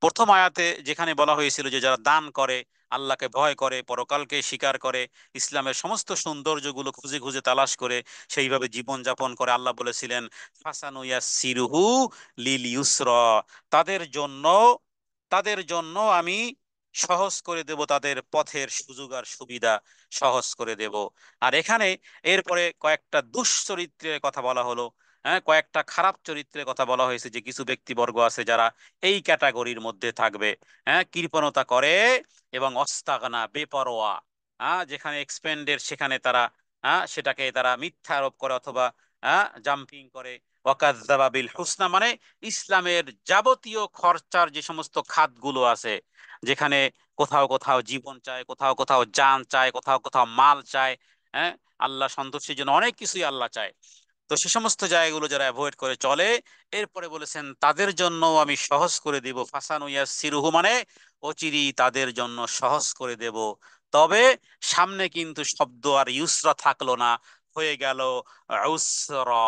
প্রথম আয়াতে যেখানে বলা হয়েছিল যে যারা দান করে, আল্লাহকে ভয় করে, পরকালকে স্বীকার করে, ইসলামের সমস্ত সৌন্দর্যগুলো খুঁজে খুঁজে তালাশ করে সেইভাবে জীবন যাপন করে, আল্লাহ বলেছিলেন ফাসানু ইয়াসসিরহু লিল ইউসরা, তাদের জন্য, তাদের জন্য আমি সহজ করে দেব, তাদের পথের সুযোগ আর সুবিধা সহজ করে দেব। আর এখানে এরপরে কয়েকটা দুশ্চরিত্রের কথা বলা হলো। হ্যাঁ, কয়েকটা খারাপ চরিত্রের কথা বলা হয়েছে, যে কিছু ব্যক্তিবর্গ আছে যারা এই ক্যাটাগরির মধ্যে থাকবে। হ্যাঁ, কৃপণতা করে এবং অস্তাগনা, বেপরোয়া। হ্যাঁ, যেখানে এক্সপেন্ডের সেখানে তারা, হ্যাঁ, সেটাকে তারা মিথ্যা আরোপ করে অথবা জাম্পিং করে। ওয়াকাযযাবা বিল হুসনা, মানে ইসলামের যাবতীয় খরচার যে সমস্ত খাতগুলো আছে, যেখানে কোথাও কোথাও জীবন চায়, কোথাও কোথাও জান চায়, কোথাও কোথাও মাল চায়। হ্যাঁ, আল্লাহ সন্তুষ্টির জন্য অনেক কিছুই আল্লাহ চায়। তো সে সমস্ত জায়গাগুলো যারা অ্যাভয়েড করে চলে, এরপরে বলেছেন তাদের জন্য আমি সহজ করে দেব। ফাসানু ইয়াসসিরুহু, মানে অচিরেই তাদের জন্য সহজ করে দেব। তবে সামনে কিন্তু শব্দ আর ইউসরা থাকলো না, হয়ে গেল উসরা।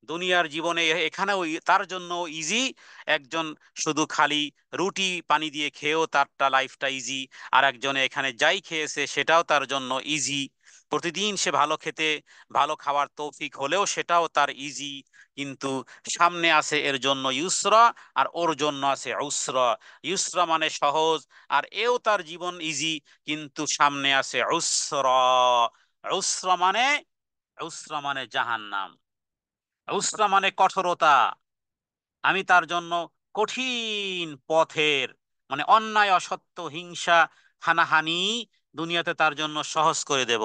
দুনিয়ার জীবনে এখানেও তার জন্য ইজি। একজন শুধু খালি রুটি পানি দিয়ে খেয়েও তারটা লাইফটা ইজি। আর একজনে এখানে যাই খেয়েছে সেটাও তার জন্য ইজি। প্রতিদিন সে ভালো খেতে, ভালো খাওয়ার তৌফিক হলেও সেটাও তার ইজি। কিন্তু সামনে আছে এর জন্য ইউসরা, আর ওর জন্য আছে উসরা। ইউসরা মানে সহজ, আর এও তার জীবন ইজি, কিন্তু সামনে আছে উসরা। উসরা মানে, উসরা মানে জাহান্নাম, উসরা মানে কঠোরতা। আমি তার জন্য কঠিন পথের, মানে অন্যায় অসত্য হিংসা হানাহানি দুনিয়াতে তার জন্য সহজ করে দেব।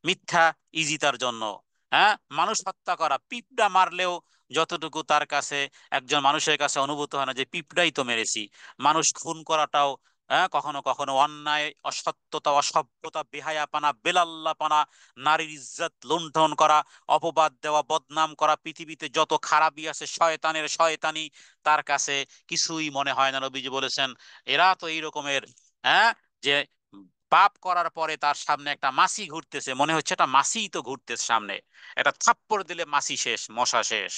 মিথ্যা ইজি তার জন্য। হ্যাঁ, মানুষ হত্যা করা, পিঁপড়া মারলেও যতটুকু তার কাছে, একজন মানুষের কাছে অনুভূত হয় না যে পিঁপড়াই তো মেরেছি। মানুষ খুন করাটাও, হ্যাঁ, কখনো কখনো অন্যায়, অসত্যতা, অসভ্যতা, বেহায়াপনা, বেলাল্লাপনা, নারীর ইজ্জত লুণ্ঠন করা, অপবাদ দেওয়া, বদনাম করা, পৃথিবীতে যত খারাপই আছে শয়তানের শয়তানি, তার কাছে কিছুই মনে হয় না। নবীজি বলেছেন এরা তো এই রকমের, হ্যাঁ, যে পাপ করার পরে তার সামনে একটা মাছি ঘুরতেছে, মনে হচ্ছে একটা মাছিই তো ঘুরতেছে সামনে, একটা থাপ্পড় দিলে মাছি শেষ, মশা শেষ।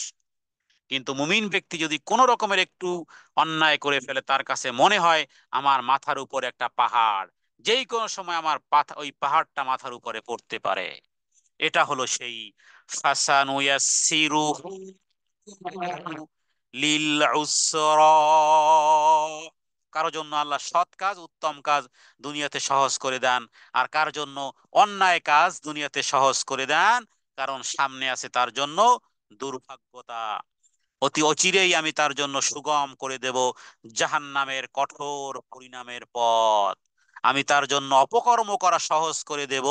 কিন্তু মুমিন ব্যক্তি যদি কোনো রকমের একটু অন্যায় করে ফেলে, তার কাছে মনে হয় আমার মাথার উপর একটা পাহাড়, যেই কোনো সময় আমার ওই পাহাড়টা মাথার উপরে পড়তে পারে। এটা হলো সেই ফাসানুয়াসসিরুহু লিল উসরা। কারো জন্য আল্লাহ সৎ কাজ, উত্তম কাজ দুনিয়াতে সহজ করে দেন, আর কার জন্য অন্যায় কাজ দুনিয়াতে সহজ করে দেন, কারণ সামনে আছে তার জন্য দুর্ভাগ্যতা। অতি অচিরেই আমি তার জন্য সুগম করে দেব জাহান্নামের কঠোর পরিণামের পথ। আমি তার জন্য অপকর্ম করা সহজ করে দেব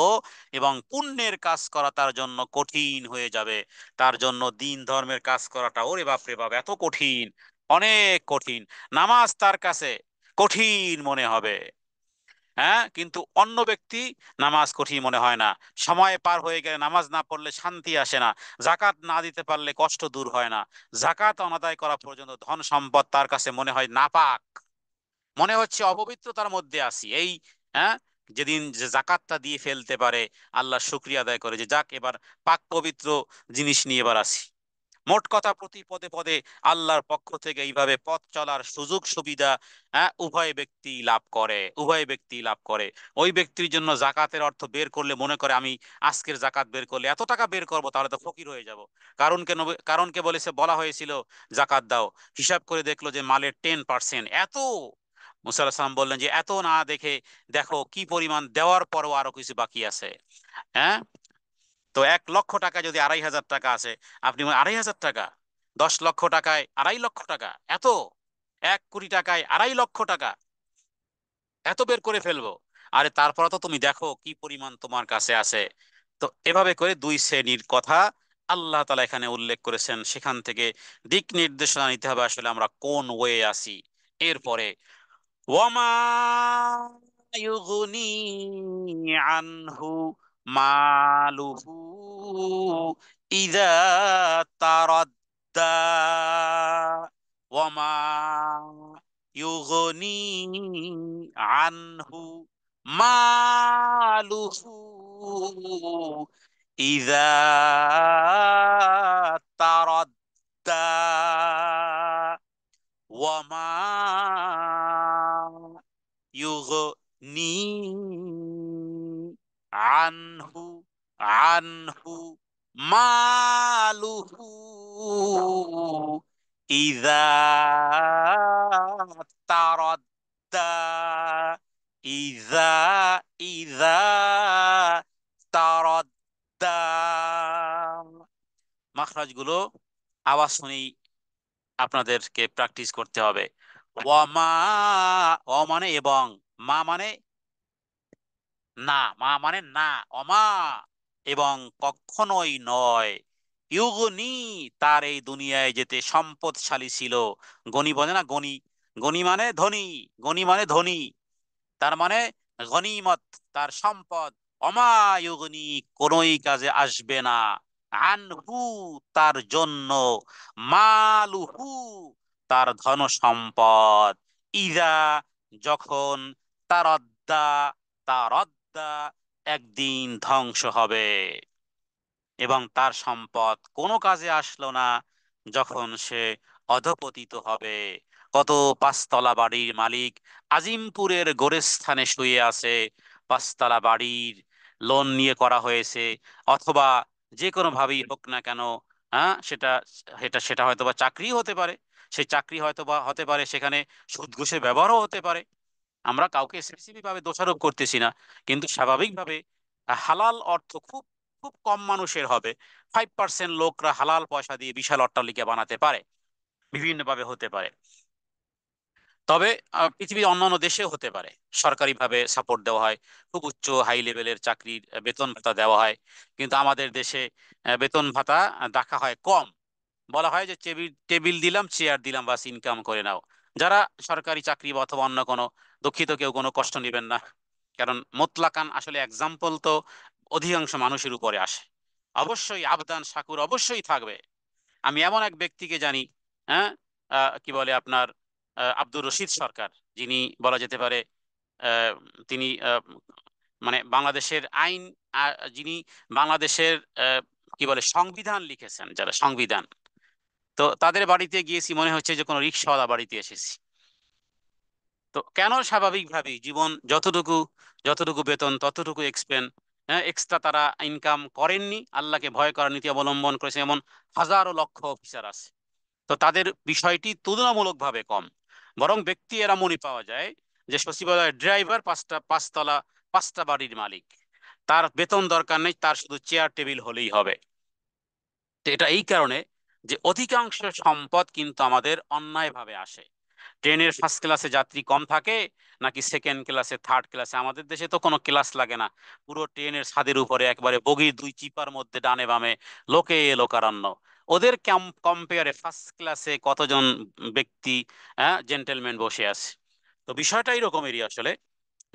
এবং পুণ্যের কাজ করা তার জন্য কঠিন হয়ে যাবে। তার জন্য দিন ধর্মের কাজ করাটা, ওরে বাপরে বাপ, এত কঠিন, অনেক কঠিন। নামাজ তার কাছে কঠিন মনে হবে, হ্যাঁ, কিন্তু অন্য ব্যক্তি নামাজ কঠিন মনে হয় না। সময় পার হয়ে গেলে নামাজ না পড়লে শান্তি আসে না। জাকাত না দিতে পারলে কষ্ট দূর হয় না। জাকাত অনাদায় করা পর্যন্ত ধন সম্পদ তার কাছে মনে হয় নাপাক, মনে হচ্ছে অপবিত্রতার মধ্যে আছি। এই, হ্যাঁ, যেদিন যে জাকাতটা দিয়ে ফেলতে পারে, আল্লাহ শুকরিয়া আদায় করে যে যাক, এবার পাক পবিত্র জিনিস নিয়ে এবার আসি। মোট কথা, প্রতি পদে পদে আল্লাহর পক্ষ থেকে এইভাবে পথ চলার সুযোগ সুবিধা, উভয় ব্যক্তি লাভ করে, উভয় ব্যক্তি লাভ করে। ওই ব্যক্তির জন্য জাকাতের অর্থ বের করলে মনে করে আমি আজকের জাকাত বের করলে এত টাকা বের করব, তাহলে তো ফকির হয়ে যাব। কারণকে বলেছে, বলা হয়েছিল জাকাত দাও, হিসাব করে দেখলো যে মালের 10% এত। মুসা আলাহিসাল্লাম সাল্লাম বললেন যে এত না দেখে দেখো কি পরিমাণ দেওয়ার পরও আরো কিছু বাকি আছে। হ্যাঁ, তো 1 লক্ষ টাকা যদি 2,500 টাকা আছে, আপনি 2,500 টাকা, 10 লক্ষ টাকায় 2,500,000 টাকা, এত, 1 কোটি টাকায় 2,500,000 টাকা, এত বের করে ফেলবো। আরে তারপরে তো তুমি দেখো কি পরিমাণ তোমার কাছে আছে। তো এভাবে করে দুই শ্রেণীর কথা আল্লাহ তাআলা এখানে উল্লেখ করেছেন। সেখান থেকে দিক নির্দেশনা নিতে হবে আসলে আমরা কোন ওয়ে আছি। এরপরে, ওয়ামা ইউগনি আনহু মালুহু ইযা তারাদ্দা। ওয়ামা ইউগনি আনহু মালুহু ইযা তারাদ্দা। ওয়ামা ইউগনি আনহু আনহু মালুহু ইযা তারাদ্দা। ইযা ইযা তারাদ্দা। মাখরাজগুলো আওয়াজ শুনেই আপনাদেরকে প্র্যাকটিস করতে হবে। ওয়ামা, অ মানে এবং, মা মানে না, মা মানে না, অমা, এবং কখনোই নয়। ইউগনি, তার এই দুনিয়ায় যেতে সম্পদশালী ছিল। গনি বলে না, গনি, গনি মানে ধনী, গনি মানে ধনী, তার মানে গনিমত, তার সম্পদ। অমায়ুগনি, কোনোই কাজে আসবে না। আনহু, তার জন্য। মালুহু, তার ধন সম্পদ। ইদা, যখন। তারদ্দা, তারদ্দা, একদিন ধ্বংস হবে। এবং তার সম্পদ কোনো কাজে আসলো না যখন সে অধপতিত হবে। কত পাঁচতলা বাড়ির মালিক আজিমপুরের গোরস্থানে শুয়ে আছে। পাঁচতলা বাড়ির লোন নিয়ে করা হয়েছে, অথবা যে কোনো ভাবেই হোক না কেন, হ্যাঁ, সেটা সেটা সেটা হয়তো বা চাকরি হতে পারে। সেই চাকরি হয়তো বা হতে পারে সেখানে সুদ ঘুষের ব্যবহারও হতে পারে। আমরা কাউকে স্পেসিফিক ভাবে দোষারোপ করতেছি না, কিন্তু স্বাভাবিকভাবে হালাল অর্থ খুব খুব কম মানুষের হবে। 5% লোকরা হালাল পয়সা দিয়ে বিশাল অট্টালিকা বানাতে পারে, বিভিন্নভাবে হতে পারে। তবে পৃথিবীর অন্যান্য দেশেও হতে পারে, সরকারিভাবে সাপোর্ট দেওয়া হয়, খুব উচ্চ হাই লেভেলের চাকরির বেতন ভাতা দেওয়া হয়। কিন্তু আমাদের দেশে বেতন ভাতা দেখা হয় কম। বলা হয় যে টেবিল টেবিল দিলাম, চেয়ার দিলাম, বাস ইনকাম করে নাও। যারা সরকারি চাকরি বা অথবা অন্য কোনো, দুঃখিত, কেউ কোনো কষ্ট নেবেন না, কারণ মোতলাকান আসলে এক্সাম্পল তো অধিকাংশ মানুষের উপরে আসে। অবশ্যই আবদান শাকুর অবশ্যই থাকবে। আমি এমন এক ব্যক্তিকে জানি, হ্যাঁ, কি বলে আপনার, আব্দুর রশিদ সরকার, যিনি বলা যেতে পারে আহ, তিনি মানে বাংলাদেশের আইন, যিনি বাংলাদেশের কি বলে সংবিধান লিখেছেন, যারা সংবিধান। তো তাদের বাড়িতে গিয়েছি, মনে হচ্ছে যে কোনো রিক্সাওয়ালা বাড়িতে এসেছি। তো কেন, স্বাভাবিকভাবেই জীবন যতটুকু, যতটুকু বেতন ততটুকু এক্সপেন্স, হ্যাঁ, এক্সট্রা তারা ইনকাম করেননি, আল্লাহকে ভয় করার নীতি অবলম্বন করেছে, এমন হাজারো লক্ষ অফিসার আছে। তো তাদের বিষয়টি তুলনামূলকভাবে কম। বরং ব্যক্তি এমনই পাওয়া যায় যে সচিবালয়ের ড্রাইভার, পাঁচতলা, 5টা বাড়ির মালিক, তার বেতন দরকার নেই, তার শুধু চেয়ার টেবিল হলেই হবে। তো এটা এই কারণে যে অধিকাংশ সম্পদ কিন্তু আমাদের অন্যায়ভাবে আসে। ট্রেনের ফার্স্ট ক্লাসে যাত্রী কম থাকে নাকি সেকেন্ড ক্লাসে, থার্ড ক্লাসে? আমাদের দেশে তো কোনো ক্লাস লাগে না, পুরো ট্রেনের ছাদের উপরে একবারে বগির দুই চিপার মধ্যে ডানে বামে লোকে লোকারণ্য। ওদের কম্পেয়ারে ফার্স্ট ক্লাসে কতজন ব্যক্তি, জেন্টেলম্যান বসে আছে। তো বিষয়টা এরকমেরই আসলে,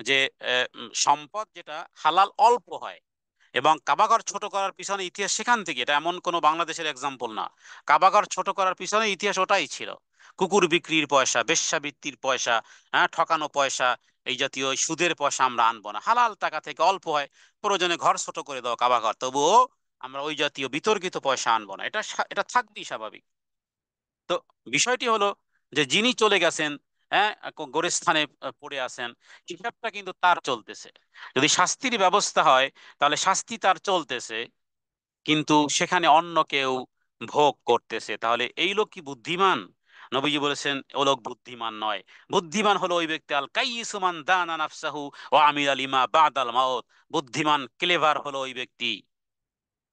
যে সম্পদ যেটা হালাল অল্প হয়। এবং কাবাগর ছোট করার পিছনে ইতিহাস সেখান থেকে, এটা এমন কোনো বাংলাদেশের এক্সাম্পল না। কাবাগর ছোট করার পিছনে ইতিহাস ওটাই ছিল। কুকুর বিক্রির পয়সা, বেশ্যাবৃত্তির পয়সা, ঠকানো পয়সা, এই জাতীয় ওই সুদের পয়সা আমরা আনবো না, হালাল টাকা থেকে অল্প হয়, প্রয়োজনে ঘর ছোট করে দাও কাবাগর, তবুও আমরা ওই জাতীয় বিতর্কিত পয়সা আনবো না। এটা থাকবেই স্বাভাবিক। তো বিষয়টি হলো যে যিনি চলে গেছেন, গোরস্থানে পড়ে আছেন, হিসাবটা কিন্তু তার চলতেছে। যদি শাস্তির ব্যবস্থা হয় তাহলে শাস্তি তার চলতেছে, কিন্তু সেখানে অন্য কেউ ভোগ করতেছে। তাহলে এই লোক কি বুদ্ধিমান? নবীজি বলেছেন ও লোক বুদ্ধিমান নয়। বুদ্ধিমান হলো ওই ব্যক্তি, আল কাইয়িসু মান দানা নাফসাহু ওয়া আমিলা লিমা বাদাল মাউত। বুদ্ধিমান, ক্লেভার হলো ওই ব্যক্তি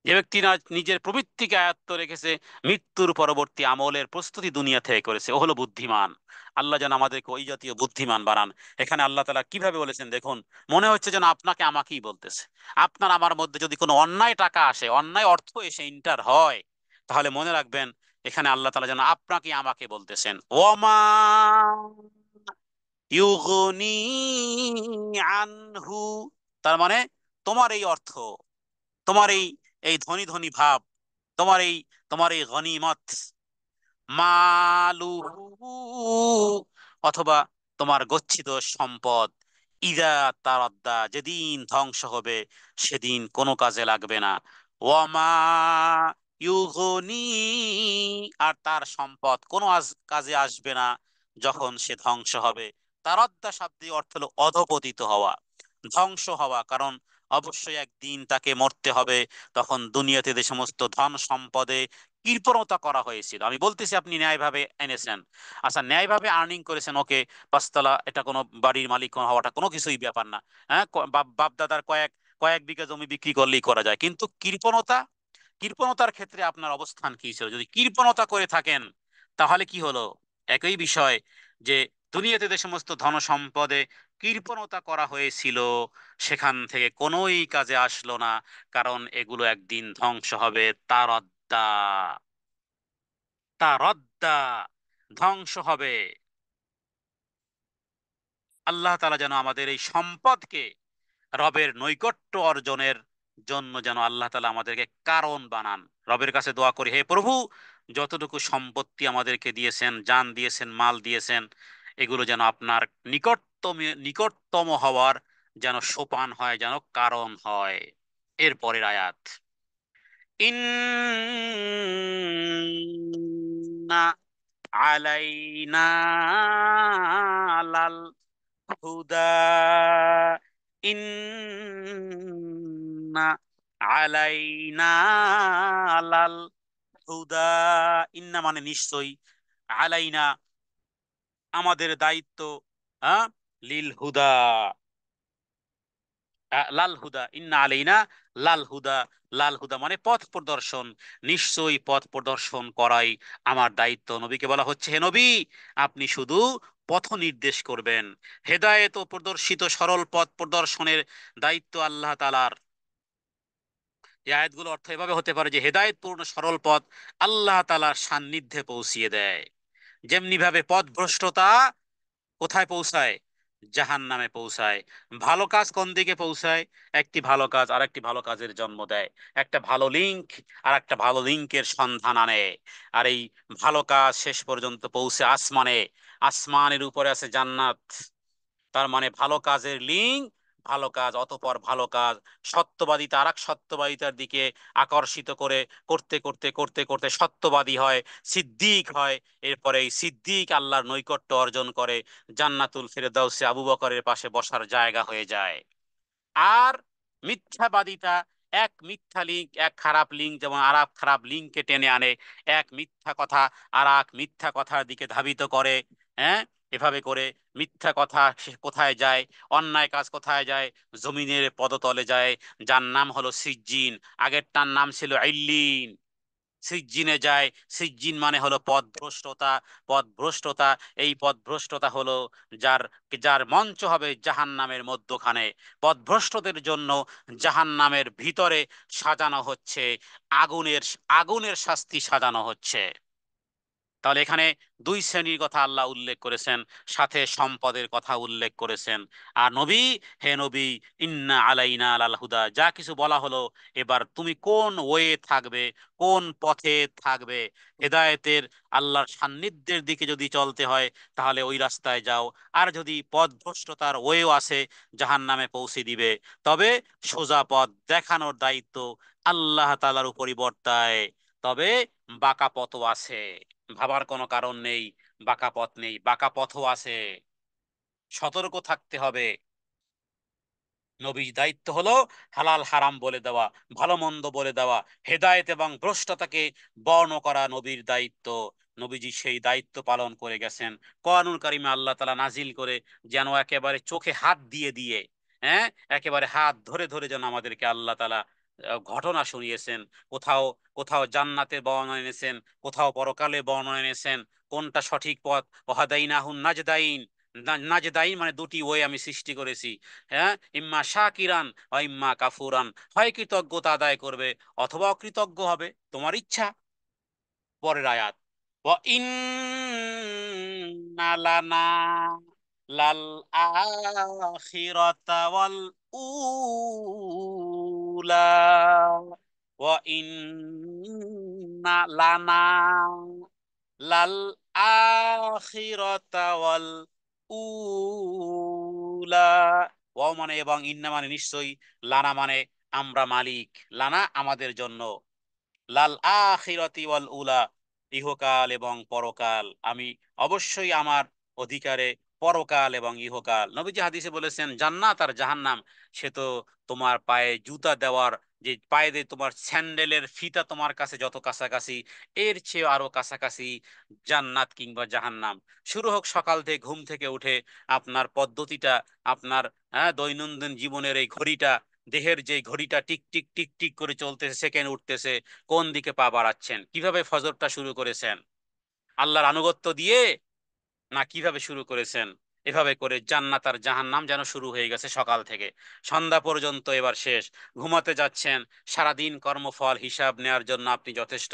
যে ব্যক্তি না নিজের প্রবৃত্তিকে আয়ত্ত রেখেছে, মৃত্যুর পরবর্তী আমলের প্রস্তুতি দুনিয়া থেকে করেছে, ও হলো বুদ্ধিমান। আল্লাহ যেন আমাদেরকে ওই জাতীয় বুদ্ধিমান বানান। এখানে আল্লাহ তাআলা কিভাবে বলেছেন দেখুন, মনে হচ্ছে যেন আপনাকে আমাকেই বলতেছে। আপনার আমার মধ্যে যদি কোনো অন্যায় টাকা আসে, অন্যায় অর্থ এসে ইন্টার হয়, তাহলে মনে রাখবেন এখানে আল্লাহ তাআলা যেন আপনাকে আমাকে বলতেছেন, ওমা ইউগনি আনহু। তার মানে তোমার এই অর্থ, তোমার এই এই ধনী ধনী ভাব, তোমার এই গনিমত, মালুহু, অথবা তোমার গচ্ছিত সম্পদ, ইদা তারাদ্দা, যেদিন ধ্বংস হবে সেদিন কোনো কাজে লাগবে না। ওয়ামা ইউগনি, আর তার সম্পদ কোনো কাজে আসবে না যখন সে ধ্বংস হবে। তারাদ্দা শব্দের অর্থ হলো অধপতিত হওয়া, ধ্বংস হওয়া। কারণ অবশ্যই একদিন তাকে মরতে হবে। তখন দুনিয়াতে যে সমস্ত ধন সম্পদে কৃপণতা করা হয়েছিল, আমি বলতেছি আপনি ন্যায়ভাবে এনেছেন, আচ্ছা ন্যায়ভাবে আর্নিং করেছেন, ওকে, পাঁচতলা, এটা কোনো বাড়ির মালিক হওয়াটা কোনো কিছুই ব্যাপার না। বাপ দাদার কয়েক কয়েক বিঘা জমি বিক্রি করলেই করা যায়। কিন্তু কৃপণতা, কৃপণতার ক্ষেত্রে আপনার অবস্থান কি ছিল? যদি কৃপণতা করে থাকেন তাহলে কি হলো? একই বিষয়, যে দুনিয়াতে যে সমস্ত ধন সম্পদে কৃপণতা করা হয়েছিল সেখান থেকে কোনোই কাজে আসলো না, কারণ এগুলো একদিন ধ্বংস হবে। তারদ্দা, তারদ্দা, ধ্বংস হবে। আল্লাহ তাআলা যেন আমাদের এই সম্পদকে রবের নৈকট্য অর্জনের জন্য যেন আল্লাহ তাআলা আমাদেরকে কারণ বানান। রবের কাছে দোয়া করি, হে প্রভু, যতটুকু সম্পত্তি আমাদেরকে দিয়েছেন, জান দিয়েছেন, মাল দিয়েছেন, এগুলো যেন আপনার নিকটতম নিকটতম হওয়ার যেন সোপান হয়, যেন কারণ হয়। এরপরের আয়াত, ইন্না আলাইনা লাল হুদা, ইন্না আলাইনা লাল হুদা। ইন্না মানে নিশ্চয়ই, আলাইনা আমাদের দায়িত্ব, হ্যাঁ, লিল হুদা, লাল হুদা, ইন্না আলাইনা লাল হুদা। লাল হুদা মানে পথ প্রদর্শন, নিশ্চয়ই পথ প্রদর্শন করাই আমার দায়িত্ব। নবীকে বলা হচ্ছে, হে নবী, আপনি শুধু পথ নির্দেশ করবেন। হেদায়েত ও প্রদর্শিত সরল পথ প্রদর্শনের দায়িত্ব আল্লাহ তাআলার। এই আয়াতগুলো অর্থ এভাবে হতে পারে যে হেদায়েতপূর্ণ সরল পথ আল্লাহ তাআলার সান্নিধ্যে পৌঁছিয়ে দেয়। যেমনি ভাবে পথভ্রষ্টতা কোথায় পৌঁছায়? জাহান্নামে পৌঁছায়। ভালো কাজ কোন দিকে পৌঁছায়? একটি ভালো কাজ আর একটি ভালো কাজের জন্ম দেয়। একটা ভালো লিঙ্ক আর একটা ভালো লিঙ্কের সন্ধান আনে। আর এই ভালো কাজ শেষ পর্যন্ত পৌঁছে আসমানে, আসমানের উপরে আছে জান্নাত। তার মানে ভালো কাজের লিঙ্ক, ভালো কাজ, অতঃপর ভালো কাজ সত্যবাদিতা আর এক সত্যবাদিতার দিকে আকর্ষিত করে, করতে করতে করতে করতে সত্যবাদী হয়, সিদ্দিক হয়। এরপরে এই সিদ্দিক আল্লাহর নৈকট্য অর্জন করে, জান্নাতুল ফেরদাউসে আবু বকরের পাশে বসার জায়গা হয়ে যায়। আর মিথ্যাবাদিতা, এক মিথ্যা লিঙ্ক, এক খারাপ লিঙ্ক যেমন আর এক খারাপ লিঙ্ককে টেনে আনে, এক মিথ্যা কথা আর এক মিথ্যা কথার দিকে ধাবিত করে। হ্যাঁ, এভাবে করে মিথ্যা কথা সে কোথায় যায়? অন্যায় কাজ কোথায় যায়? জমিনের পদতলে যায়, যার নাম হলো সিজ্জিন। আগেরটার নাম ছিল ইল্লিন। সিজ্জিনে যায়। সিজ্জিন মানে হলো পথভ্রষ্টতা। পথভ্রষ্টতা, এই পথভ্রষ্টতা হলো যার যার মঞ্চ হবে জাহান্নামের মধ্যখানে। পথভ্রষ্টদের জন্য জাহান্নামের ভিতরে সাজানো হচ্ছে আগুনের আগুনের শাস্তি সাজানো হচ্ছে। তাহলে এখানে দুই শ্রেণীর কথা আল্লাহ উল্লেখ করেছেন, সাথে সম্পদের কথা উল্লেখ করেছেন। আর নবী, হে নবী, ইন্না আলাইনা আলাল হুদা, যা কিছু বলা হলো, এবার তুমি কোন ওয়ে থাকবে, কোন পথে থাকবে। হেদায়েতের, আল্লাহর সান্নিধ্যের দিকে যদি চলতে হয় তাহলে ওই রাস্তায় যাও। আর যদি পথভ্রষ্টতার ওয়েও আছে, জাহান্নামে পৌঁছে দিবে, তবে সোজা পথ দেখানোর দায়িত্ব আল্লাহ তাআলার উপরই বর্তায়। তবে বাঁকা পথও আছে, ভাবার কোনো কারণ নেই। বাঁকা পথ নেই, বাঁকা পথও আছে, সতর্ক থাকতে হবে। নবীর দায়িত্ব হলো হালাল হারাম বলে দেওয়া, ভালো মন্দ বলে দেওয়া, হেদায়েত এবং ভ্রষ্টতাকে বর্ণ করা নবীর দায়িত্ব। নবীজি সেই দায়িত্ব পালন করে গেছেন। কোরআনুল কারিমে আল্লাহ তাআলা নাজিল করে যেন একেবারে চোখে হাত দিয়ে দিয়ে, হ্যাঁ, একেবারে হাত ধরে ধরে যেন আমাদেরকে আল্লাহ তাআলা ঘটনা শুনিয়েছেন। কোথাও কোথাও জান্নাতের বর্ণনা এনেছেন, কোথাও পরকালে বর্ণনা এনেছেন। কোনটা সঠিক পথ, ওয়াহাদাইনাহুন নাজদাইন। নাজদাইন মানে দুটি ওয়ে আমি সৃষ্টি করেছি, হ্যাঁ, ইম্মা শাকিরান ও ইম্মা কাফুরান। হয় কৃতজ্ঞতা আদায় করবে অথবা অকৃতজ্ঞ হবে, তোমার ইচ্ছা। পরের আয়াত, ওয়া ইন্না লানা লাল আখিরাতা ওয়াল উলা, ওয়া ইন্না লানা লাল আখিরাতা ওয়াল উলা। ওয়াও মানে এবং, ইন্না মানে নিশ্চয়ই, লানা মানে আমরা মালিক, লানা আমাদের জন্য, লাল আখিরাতি ওয়াল উলা, ইহকাল এবং পরকাল, আমি অবশ্যই আমার অধিকারে পরকাল এবং ইহকাল। নবীজি হাদিসে বলেছেন জান্নাত আর জাহান্নাম সে তো তোমার পায়ে জুতা দেওয়ার, যে পায়ে দিয়ে তোমার স্যান্ডেলের ফিতা তোমার কাছে যত কাছাকাছি, এর চেয়ে আরো কাছাকাছি জান্নাত কিংবা জাহান্নাম। শুরু হোক সকাল থেকে, ঘুম থেকে উঠে আপনার পদ্ধতিটা, আপনার, হ্যাঁ, দৈনন্দিন জীবনের এই ঘড়িটা, দেহের যে ঘড়িটা টিক টিক টিক টিক করে চলতেছে, সেকেন্ড উঠতেছে, কোন দিকে পা বাড়াচ্ছেন, কিভাবে ফজরটা শুরু করেছেন, আল্লাহর আনুগত্য দিয়ে না কিভাবে শুরু করেছেন। এভাবে করে জান্নাত আর জাহান্নাম যেন শুরু হয়ে গেছে সকাল থেকে, সন্ধ্যা পর্যন্ত এবার শেষ। ঘুমাতে যাচ্ছেন, সারাদিন কর্মফল হিসাব নেওয়ার জন্য আপনি যথেষ্ট।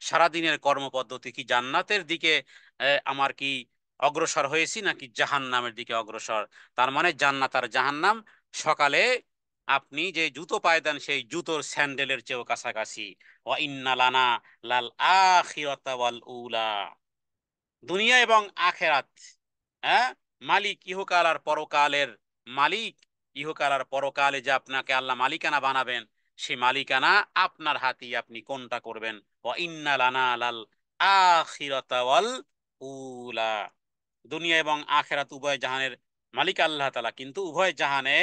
সারাদিনের কর্মপদ্ধতি কি জান্নাতের দিকে আমার কি অগ্রসর হয়েছি নাকি জাহান্নামের দিকে অগ্রসর। তার মানে জান্নাত আর জাহান্নাম সকালে আপনি যে জুতো পায়ে দেন সেই জুতোর স্যান্ডেলের চেয়েও কাছাকাছি। ওয়া ইন্না লানা লাল আখিরাতা ওয়াল উলা, দুনিয়া এবং আখেরাত, হ্যাঁ, মালিক ইহকাল আর পরকালের মালিক। ইহকাল আর পরকালে যে আপনাকে আল্লাহ মালিকানা বানাবেন, সেই মালিকানা আপনার হাতেই, আপনি কোনটা করবেন। ওয়া ইন্না লানা লাল আখিরাতা ওয়াল উলা, দুনিয়া এবং আখেরাত উভয় জাহানের মালিক আল্লাহ তাআলা, কিন্তু উভয় জাহানে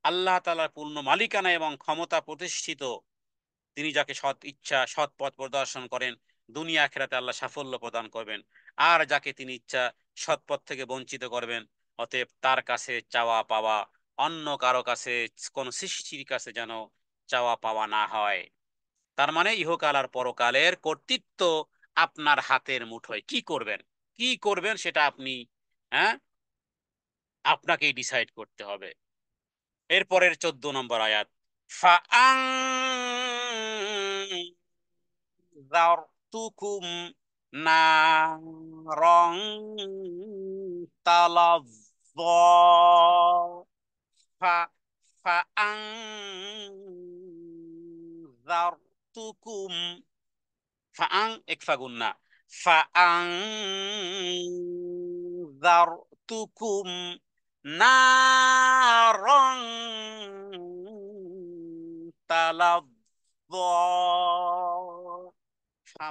আল্লাহ তাআলার পূর্ণ মালিকানা এবং ক্ষমতা প্রতিষ্ঠিত। তিনি যাকে সৎ ইচ্ছা সৎ পথ প্রদর্শন করেন, দুনিয়া আখিরাতে আল্লাহ সাফল্য প্রদান করবেন। আর যাকে তিনি ইচ্ছা সৎ পথ থেকে বঞ্চিত করবেন। অতএব তার কাছে চাওয়া পাওয়া, অন্য কারো কাছে, কোন সৃষ্টির কাছে যেন চাওয়া পাওয়া না হয়। তার মানে ইহকাল আর পরকালের কর্তৃত্ব আপনার হাতের মুঠোয়। কি করবেন, কি করবেন সেটা আপনি, হ্যাঁ, আপনাকেই ডিসাইড করতে হবে। এরপরের 14 নম্বর আয়াত, فأنذرتكم نارا تلظى. ف فأنذرتكم، اكفى قلنا، فأنذرتكم نارا تلظى।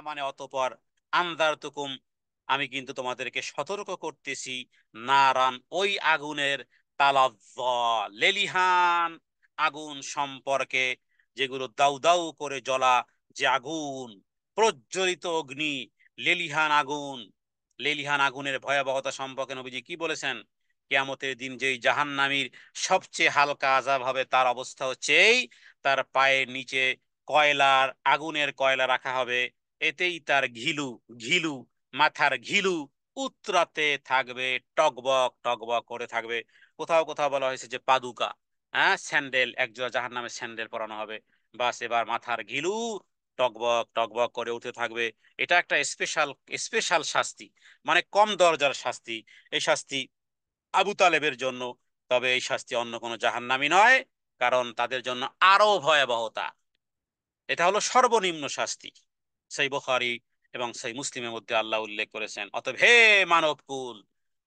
মানে অতঃপর, আনজারতুকুম, আমি কিন্তু তোমাদেরকে সতর্ক করতেছি, নারান, ওই আগুনের, তালাজ্জা, লেলিহান আগুন সম্পর্কে, যেগুলো দাউ দাউ করে জ্বলা, যে আগুন, প্রজ্বলিত অগ্নি, লেলিহান আগুন। লেলিহান আগুনের ভয়াবহতা সম্পর্কে নবীজি কি বলেছেন? কিয়ামতের দিন যেই জাহান্নামীর সবচেয়ে হালকা আযাব হবে, তার অবস্থা হচ্ছে এই, তার পায়ের নিচে কয়লার, আগুনের কয়লা রাখা হবে, এতেই তার ঘিলু ঘিলু মাথার ঘিলু উতরাতে থাকবে, টকবক টকবক করে থাকবে। কোথাও কোথাও বলা হয়েছে যে পাদুকা, হ্যাঁ স্যান্ডেল, একজোড়া জাহান্নামের স্যান্ডেল পরানো হবে। বাস এবার মাথার ঘিলু টকবক টকবক করে উঠতে থাকবে। এটা একটা স্পেশাল স্পেশাল শাস্তি, মানে কম দরজার শাস্তি। এই শাস্তি আবু তালেবের জন্য, তবে এই শাস্তি অন্য কোনো জাহান্নামী নয়, কারণ তাদের জন্য আরো ভয়াবহতা। এটা হলো সর্বনিম্ন শাস্তি। সেই বুখারী এবং সেই মুসলিমের মধ্যে আল্লাহ উল্লেখ করেছেন, অতএব হে মানবকুল,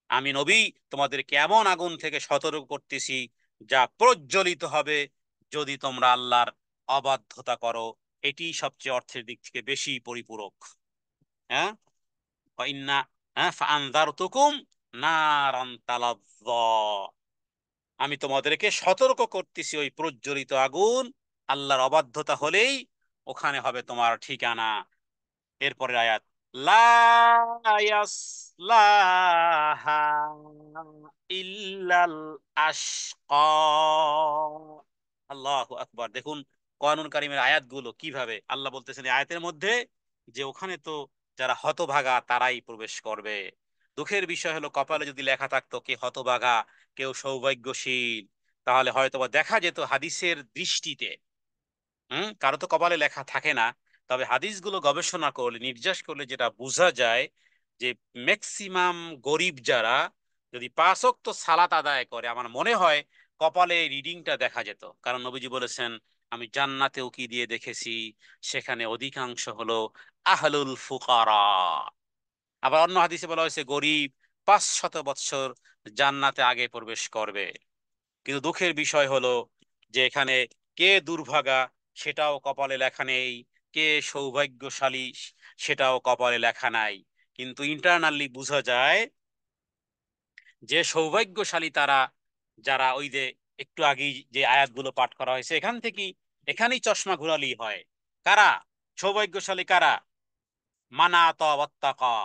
আমি নবী তোমাদেরকে এমন আগুন থেকে সতর্ক করতেছি যা প্রজ্বলিত হবে যদি তোমরা আল্লাহর অবাধ্যতা করো। এটি সবচেয়ে অর্থের দিক থেকে বেশি পরিপূরক। হ্যাঁ, ইন্না, হ্যাঁ ফাআনযারতুকুম নারান তালাজ্জা, আমি তোমাদেরকে সতর্ক করতেছি ওই প্রজ্বলিত আগুন, আল্লাহর অবাধ্যতা হলেই ওখানে হবে তোমার ঠিকানা। এরপরের আয়াত, লা ইয়াসলাহা ইল্লাল আশকা। আল্লাহু আকবার। দেখুন কোরআনুল কারীমের আয়াতগুলো কিভাবে আল্লাহ বলতেছেন এই আয়াতের মধ্যে, যে ওখানে তো যারা হতভাগা তারাই প্রবেশ করবে। দুঃখের বিষয় হলো কপালে যদি লেখা থাকতো কে হতভাগা, কেউ সৌভাগ্যশীল, তাহলে হয়তোবা দেখা যেত হাদিসের দৃষ্টিতে। কারো তো কপালে লেখা থাকে না। তবে হাদিসগুলো গবেষণা করলে, নির্যাস করলে যেটা বোঝা যায় যে ম্যাক্সিমাম গরিব যারা যদি 5 ওয়াক্ত সালাত আদায় করে, আমার মনে হয় কপালে এই রিডিংটা দেখা যেত। কারণ নবীজি বলেছেন, আমি জান্নাতে উকি দিয়ে দেখেছি, সেখানে অধিকাংশ হলো আহলুল ফুকারা। আবার অন্য হাদিসে বলা হয়েছে গরিব 500 বৎসর জান্নাতে আগে প্রবেশ করবে। কিন্তু দুঃখের বিষয় হলো যে এখানে কে দুর্ভাগা সেটাও কপালে লেখা নেই, কে সৌভাগ্যশালী সেটাও কপালে লেখা নাই। কিন্তু ইন্টারনালি বোঝা যায় যে সৌভাগ্যশালী তারা, যারা ওই যে একটু আগেই যে আয়াতগুলো পাঠ করা হয়েছে এখান থেকেই, এখানেই চশমা ঘোরালেই হয়। কারা সৌভাগ্যশালী? কারা? মানা ওয়াত্তাকা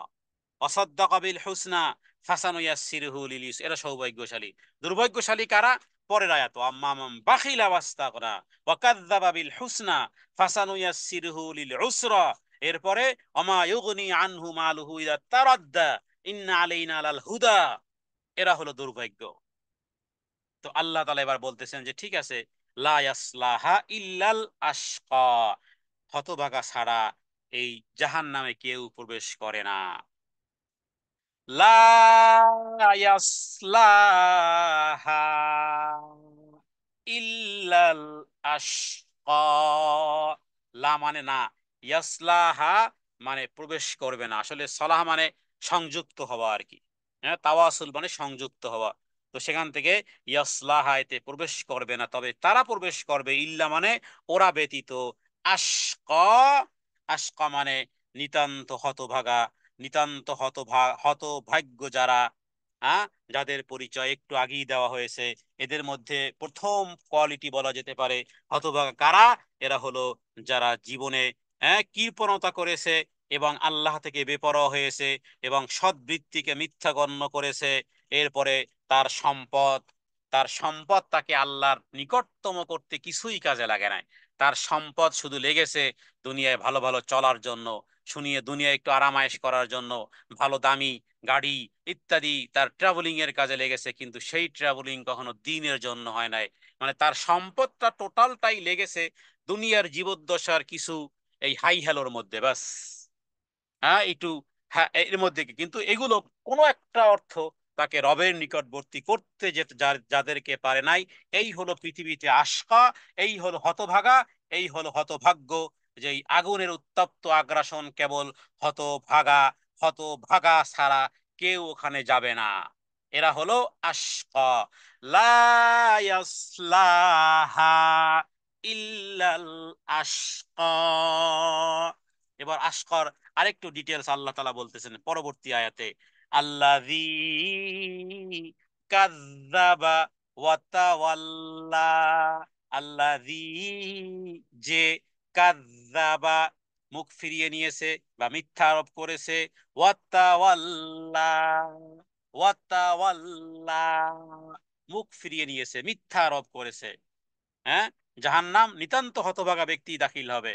ওয়াসাদ্দাকা বিল হুসনা ফাসানুয়াসসিরহু লিল ইউসরা, এরা সৌভাগ্যশালী। দুর্ভাগ্যশালী কারা? পরের আয়াত, আম্মাম বাখিলা ওয়াস্তাগনা ওয়া কাযযাবা বিল হুসনা ফাসানুয়াসসিরহু লিল উসরা। এরপরে ওমা ইউগনি আনহু মালুহু ইযা তারাদ্দা ইন্না আলাইনা লাল হুদা। এরা হলো দুর্ভাগ্য। তো আল্লাহ তাআলা এবার বলতেছেন যে ঠিক আছে, লা ইয়াসলাহা ইল্লাল আশকা, হতভাগা ছাড়া এই জাহান্নামে কেউ প্রবেশ করে না। লা ইয়াসলাহা ইল্লাল আশকা, লা মানে না, ইয়াসলাহা মানে প্রবেশ করবে না। আসলে সলাহ মানে সংযুক্ত হওয়া আর কি। হ্যাঁ, তাওয়াসুল মানে সংযুক্ত হওয়া। তো সেখান থেকে ইয়াসলাহা, এতে প্রবেশ করবে না, তবে তারা প্রবেশ করবে, ইল্লা মানে ওরা ব্যতীত, আশকা, আশকা মানে নিতান্ত হতভাগা, নিতান্ত হতভাগ্য যারা, হ্যাঁ, যাদের পরিচয় একটু আগেই দেওয়া হয়েছে। এদের মধ্যে প্রথম কোয়ালিটি বলা যেতে পারে হতভাগা কারা, এরা হলো যারা জীবনে কৃপণতা করেছে এবং আল্লাহ থেকে বেপরোয়া হয়েছে এবং সদ্বৃত্তিকে মিথ্যা গণ্য করেছে। এরপরে তার সম্পদ, তার সম্পদ তাকে আল্লাহর নিকটতম করতে কিছুই কাজে লাগে না। তার সম্পদ শুধু লেগেছে দুনিয়ায় ভালো ভালো চলার জন্য, শুনিয়ে দুনিয়ায় একটু আরামায়েশ করার জন্য, ভালো দামি গাড়ি ইত্যাদি তার ট্রাভেলিং এর কাজে লেগেছে, কিন্তু সেই ট্রাভেলিং কখনো দিনের জন্য হয় নাই। মানে তার সম্পদটা টোটালটাই লেগেছে দুনিয়ার জীবদ্দশার কিছু এই হাই হ্যালোর মধ্যে, বাস। হ্যাঁ একটু, হ্যাঁ এর মধ্যে কিন্তু এগুলো কোনো একটা অর্থ তাকে রবের নিকটবর্তী করতে যে যাদেরকে পারে নাই, এই হলো পৃথিবীতে আশকা, এই হলো হতভাগা, এই হলো হতভাগ্য। যে এই আগুনের উত্তপ্ত আগ্রাসন কেবল হতভাগা, হতভাগা ছাড়া কেউ ওখানে যাবে না। এরা হলো আশকা, লা ইয়াসলাহা ইল্লাল আশকা। এবার আশকার আরেকটু ডিটেলস আল্লাহ তাআলা বলতেছেন পরবর্তী আয়াতে, আল্লাযী কাযযাবা ওয়া তাওয়াল্লা, আল্লাযী যে, কাযযাবা মুখ ফিরিয়ে নিয়েছে বা মিথ্যা আরোপ করেছে, ওয়া তাওয়াল্লা, ওয়া তাওয়াল্লা মুখ ফিরিয়ে নিয়েছে, মিথ্যা আরোপ করেছে। হ্যাঁ, জাহান্নাম নিতান্ত হতভাগা ব্যক্তি দাখিল হবে।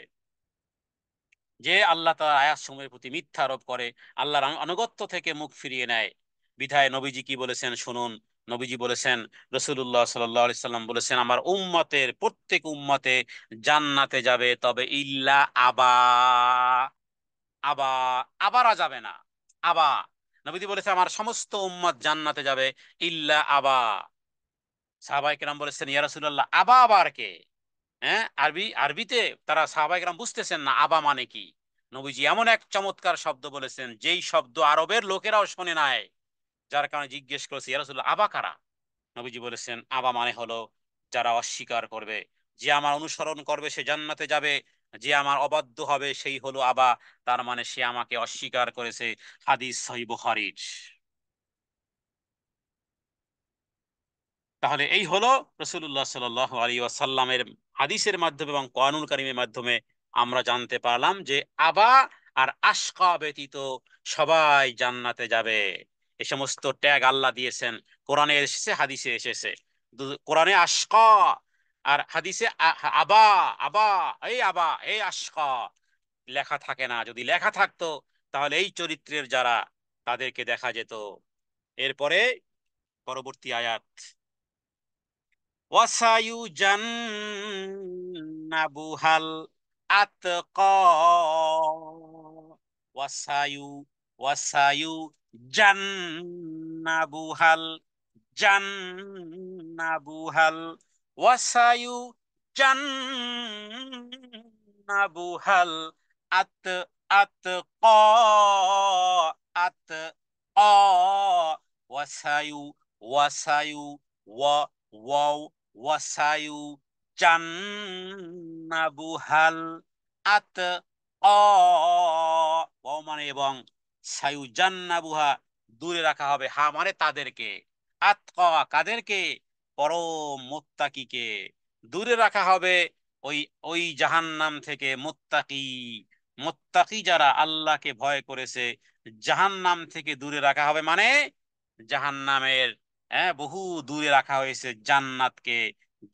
যে আল্লাহ তাআলার আয়াত সমূহের প্রতি মিথ্যা আরোপ করে, আল্লাহর আনুগত্য থেকে মুখ ফিরিয়ে নেয়। বিধায় নবীজি কি বলেছেন শুনুন। নবীজি বলেছেন, রাসূলুল্লাহ সাল্লাল্লাহু আলাইহি সাল্লাম বলেছেন, আমার উম্মতের প্রত্যেক উম্মতে জান্নাতে যাবে, তবে ইল্লা আবা, আবা, আবারা যাবে না। আবা, নবীজি বলেছে আমার সমস্ত উম্মত জান্নাতে যাবে ইল্লা আবা। সাহাবায়ে কেরাম বলেছেন, ইয়া রাসূলুল্লাহ, আবা আবার কে? হ্যাঁ, আরবিতে তারা সাহাবায়ে কেরাম বুঝতেছেন না আবা মানে কি। নবীজি এমন এক চমৎকার শব্দ বলেছেন, যেই শব্দ আরবের লোকেরাও শোনে নাই, যার কারণে জিজ্ঞেস করেছে, ইয়া রাসূলুল্লাহ, আবা কারা? নবীজি বলেছেন, আবা মানে হলো যারা অস্বীকার করবে। যে আমার অনুসরণ করবে সে জান্নাতে যাবে, যে আমার অবাধ্য হবে সেই হলো আবা, তার মানে সে আমাকে অস্বীকার করেছে। হাদিস সহিহ বুখারীর। তাহলে এই হলো রাসূলুল্লাহ সাল্লাল্লাহু আলাইহি ওয়াসাল্লামের হাদিসের মাধ্যমে এবং কোরআনুল কারীমের মাধ্যমে আমরা জানতে পারলাম যে আবা আর আশকা ব্যতীত সবাই জান্নাতে যাবে। এই সমস্ত ট্যাগ আল্লাহ দিয়েছেন, কোরআনে এসেছে, হাদিসে এসেছে। কোরআনে আশকা আর হাদিসে আবা, আবা, এই আবা, এই আশকা লেখা থাকে না। যদি লেখা থাকতো তাহলে এই চরিত্রের যারা, তাদেরকে দেখা যেত। এরপরে পরবর্তী আয়াত, ওয়াসায়ুজান্নাবুহাল আতকা, ওয়াসায়ু ওয়াসায়ু জান্নাবুহাল, জান্নাবুহাল, ওয়াসায়ু জান্নাবুহাল আত আতকা, আতকা, ওয়াসায়ু ওয়াসায়ু ওয়া ওয়াও ওয়াসায়ু জান্নাবুহাল আত অ, ওয়াও মানে এবং, সায়ু জান্নাবুহা দূরে রাখা হবে, হা মানে তাদেরকে, আতকা কাদেরকে, পরম মুত্তাকিকে দূরে রাখা হবে ওই ওই জাহান্নাম থেকে। মুত্তাকি, মুত্তাকি যারা আল্লাহকে ভয় করেছে, জাহান্নাম থেকে দূরে রাখা হবে মানে জাহান্নামের, হ্যাঁ, বহু দূরে রাখা হয়েছে জান্নাতকে,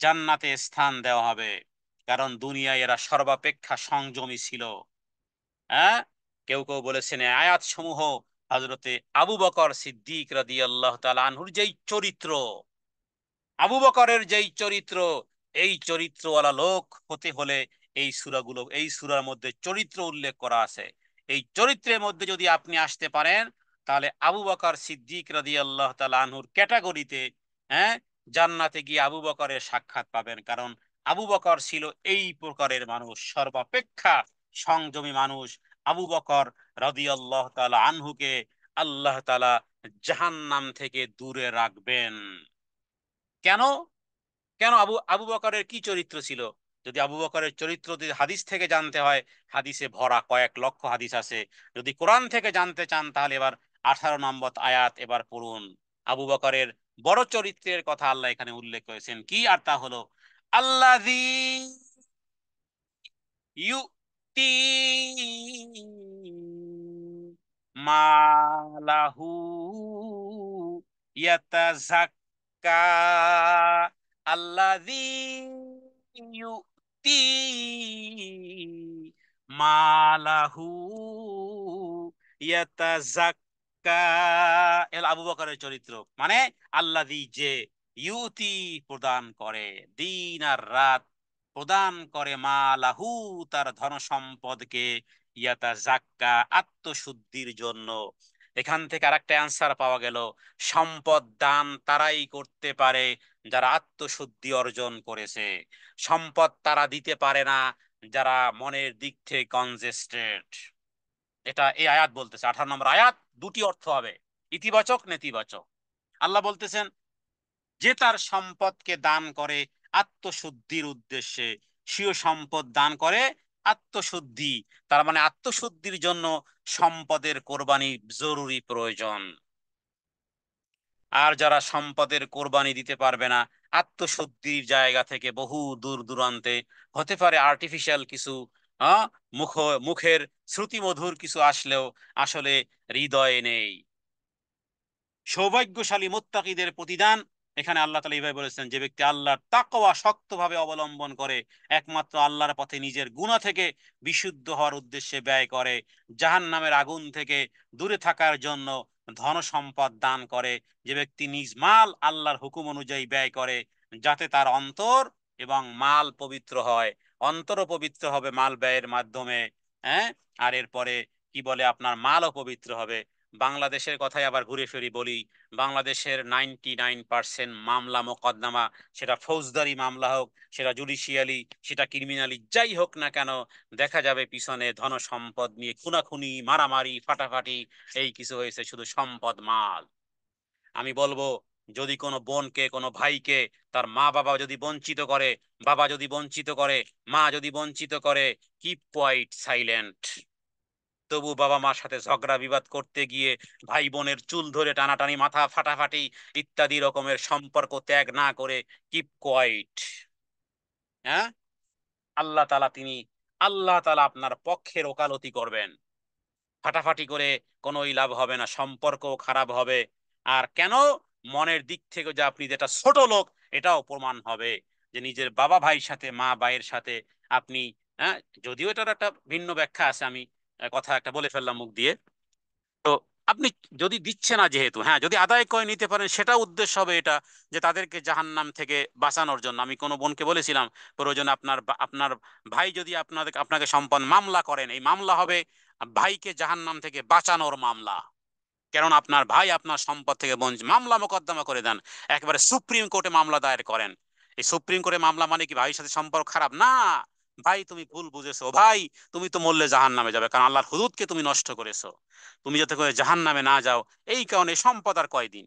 জান্নাতে স্থান দেওয়া হবে। কারণ দুনিয়ায় এরা সর্বাপেক্ষা সংযমী ছিল। হ্যাঁ, কেউ কেউ বলেছেন এই আয়াত সমূহ হযরতে আবু বকর সিদ্দিক রাদিয়াল্লাহু তাআলা আনহুর যেই চরিত্র, আবু বকরের যেই চরিত্র, এই চরিত্রওয়ালা লোক হতে হলে এই সূরাগুলো, এই সূরার মধ্যে চরিত্র উল্লেখ করা আছে। এই চরিত্রের মধ্যে যদি আপনি আসতে পারেন, তাহলে আবু বকর সিদ্দিক রাদিয়াল্লাহু তাআলা আনহুর ক্যাটাগরিতে, হ্যাঁ, জান্নাতে গিয়ে আবু বকরের সাক্ষাৎ পাবেন। কারণ আবু বকর ছিল এই প্রকারের মানুষ, সর্বাপেক্ষা সংযমী মানুষ। আবু বকর রাদিয়াল্লাহু তাআলা আনহুকে আল্লাহ তাআলা জাহান্নাম থেকে দূরে রাখবেন। কেন? কেন? আবু আবু বকরের কি চরিত্র ছিল? যদি আবু বকরের চরিত্র যদি হাদিস থেকে জানতে হয়, হাদিসে ভরা কয়েক লক্ষ হাদিস আছে। যদি কোরআন থেকে জানতে চান তাহলে এবার 18 নম্বর আয়াত এবার পড়ুন। আবু বকরের বড় চরিত্রের কথা আল্লাহ এখানে উল্লেখ করেছেন কি, আর তা হলো আল্লাযী ইউতি মালাহু ইয়াতাযাক্কা, আল্লাযী ইউতি মালাহু ইয়াতাযাক্কা, এল আবু বকরের চরিত্র। মানে আল্লাযী যে ইউতি প্রদান করে, দিন আর রাত প্রদান করে, মালাহু তার ধন সম্পদকে, ইয়াতা জাক্কা আত্মশুদ্ধির জন্য। এখান থেকে আরেকটা অ্যান্সার পাওয়া গেল, সম্পদ দান তারাই করতে পারে যারা আত্মশুদ্ধি অর্জন করেছে। সম্পদ তারা দিতে পারে না যারা মনের দিক থেকে কনজেস্টেড। এটা এই আয়াত বলতেছে, 18 নম্বর আয়াত। দুটি অর্থ হবে, ইতিবাচক নেতিবাচক। আল্লাহ বলতেছেন যে তার সম্পদকে দান করে আত্মশুদ্ধির উদ্দেশ্যে, স্বীয় সম্পদ দান করে আত্মশুদ্ধি, তার মানে আত্মশুদ্ধির জন্য সম্পদের কোরবানি জরুরি প্রয়োজন। আর যারা সম্পদের কোরবানি দিতে পারবে না, আত্মশুদ্ধির জায়গা থেকে বহু দূর দূরান্তে, হতে পারে আর্টিফিশিয়াল কিছু, আহ মুখ, মুখের শ্রুতিমধুর কিছু আসলেও আসলে হৃদয়ে নেই। সৌভাগ্যশালী মুত্তাকিদের প্রতিদান এখানে আল্লাহ তাআলা এইভাবে বলেছেন, যে ব্যক্তি আল্লাহর তাকওয়া শক্তভাবে অবলম্বন করে, একমাত্র আল্লাহর পথে নিজের গুনাহ থেকে বিশুদ্ধ হওয়ার উদ্দেশ্যে ব্যয় করে, জাহান্নামের আগুন থেকে দূরে থাকার জন্য ধন সম্পদ দান করে, যে ব্যক্তি নিজ মাল আল্লাহর হুকুম অনুযায়ী ব্যয় করে, যাতে তার অন্তর এবং মাল পবিত্র হয়। অন্তরও পবিত্র হবে মাল ব্যয়ের মাধ্যমে। হ্যাঁ, আর এরপরে কি বলে, আপনার মালও পবিত্র হবে। বাংলাদেশের কথাই আবার ঘুরে ফিরি বলি, বাংলাদেশের 99% মামলা মোকদ্দমা, সেটা ফৌজদারি মামলা হোক, সেটা জুডিশিয়ালি, সেটা ক্রিমিনালি, যাই হোক না কেন, দেখা যাবে পিছনে ধন সম্পদ নিয়ে খুনাখুনি, মারামারি, ফাটাফাটি, এই কিছু হয়েছে শুধু সম্পদ মাল। আমি বলবো, যদি কোনো বোনকে, কোনো ভাইকে তার মা বাবা যদি বঞ্চিত করে, বাবা যদি বঞ্চিত করে, মা যদি বঞ্চিত করে, কিপ কোয়াইট সাইলেন্ট। তবু বাবা মার সাথে ঝগড়া বিবাদ করতে গিয়ে ভাই বোনের চুল ধরে টানাটানি, মাথা ফাটাফাটি ইত্যাদি রকমের সম্পর্ক ত্যাগ না করে কিপ কোয়াইট। হ্যাঁ, আল্লাহ তাআলা তিনি, আল্লাহ তাআলা আপনার পক্ষের ওকালতি করবেন। ফাটাফাটি করে কোনোই লাভ হবে না, সম্পর্ক খারাপ হবে। আর কেন, মনের দিক থেকে যে আপনি যেটা ছোট লোক, এটাও প্রমাণ হবে, যে নিজের বাবা ভাইয়ের সাথে, মা ভাইয়ের সাথে আপনি, হ্যাঁ, যদিও এটার একটা ভিন্ন ব্যাখ্যা আছে, আমি কথা একটা বলে ফেললাম মুখ দিয়ে। তো আপনি যদি দিচ্ছে না, যেহেতু, হ্যাঁ, যদি আদায় করে নিতে পারেন, সেটা উদ্দেশ্য হবে এটা, যে তাদেরকে জাহান্নাম থেকে বাঁচানোর জন্য। আমি কোনো বোনকে বলেছিলাম, প্রয়োজন আপনার ভাই যদি আপনাকে সম্পদ মামলা করেন, এই মামলা হবে ভাইকে জাহান্নাম থেকে বাঁচানোর মামলা। কারণ আপনার ভাই আপনার সম্পদ থেকে বঞ্চিত, মামলা মোকদ্দমা করে দেন, একেবারে সুপ্রিম কোর্টে মামলা দায়ের করেন। এই সুপ্রিম কোর্টে মামলা মানে কি ভাইয়ের সাথে সম্পর্ক খারাপ না? ভাই তুমি ভুল বুঝেছো, ভাই তুমি তো মরলে জাহান নামে যাবে, কারণ আল্লাহর হুদুদকে তুমি নষ্ট করেছো। তুমি যাতে করে জাহান নামে না যাও, এই কারণে সম্পদ আর কয়দিন।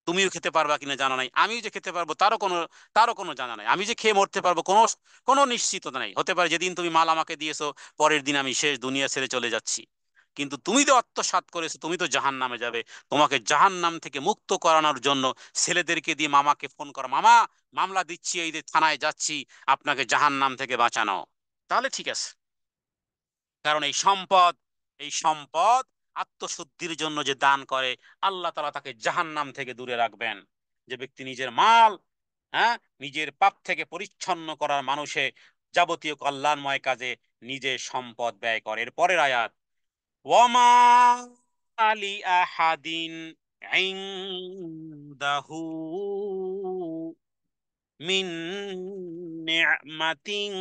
তুমিও খেতে পারবা কিনা জানা নাই, আমিও যে খেতে পারবো তারও কোনো জানা নাই, আমি যে খেয়ে মরতে পারবো কোনো কোনো নিশ্চিততা নাই। হতে পারে যেদিন তুমি মাল আমাকে দিয়েছো, পরের দিন আমি শেষ দুনিয়া ছেড়ে চলে যাচ্ছি। কিন্তু তুমি তো আত্মসাৎ করেছো, তুমি তো জাহান নামে যাবে। তোমাকে জাহান নাম থেকে মুক্ত করানোর জন্য ছেলেদেরকে দিয়ে মামাকে ফোন করা, মামা মামলা দিচ্ছি, এই যে থানায় যাচ্ছি, আপনাকে জাহান নাম থেকে বাঁচানো। তাহলে ঠিক আছে। কারণ এই সম্পদ আত্মশুদ্ধির জন্য যে দান করে, আল্লাহ তাআলা তাকে জাহান্নাম থেকে দূরে রাখবেন। যে ব্যক্তি নিজের মাল, হ্যাঁ, নিজের পাপ থেকে পরিচ্ছন্ন করার মানুষে যাবতীয় কল্যাণময় কাজে নিজের সম্পদ ব্যয় করে। এর পরের আয়াত, ওয়ামা আলি আহাদিন ইনদাহু মিন নি'মাতিন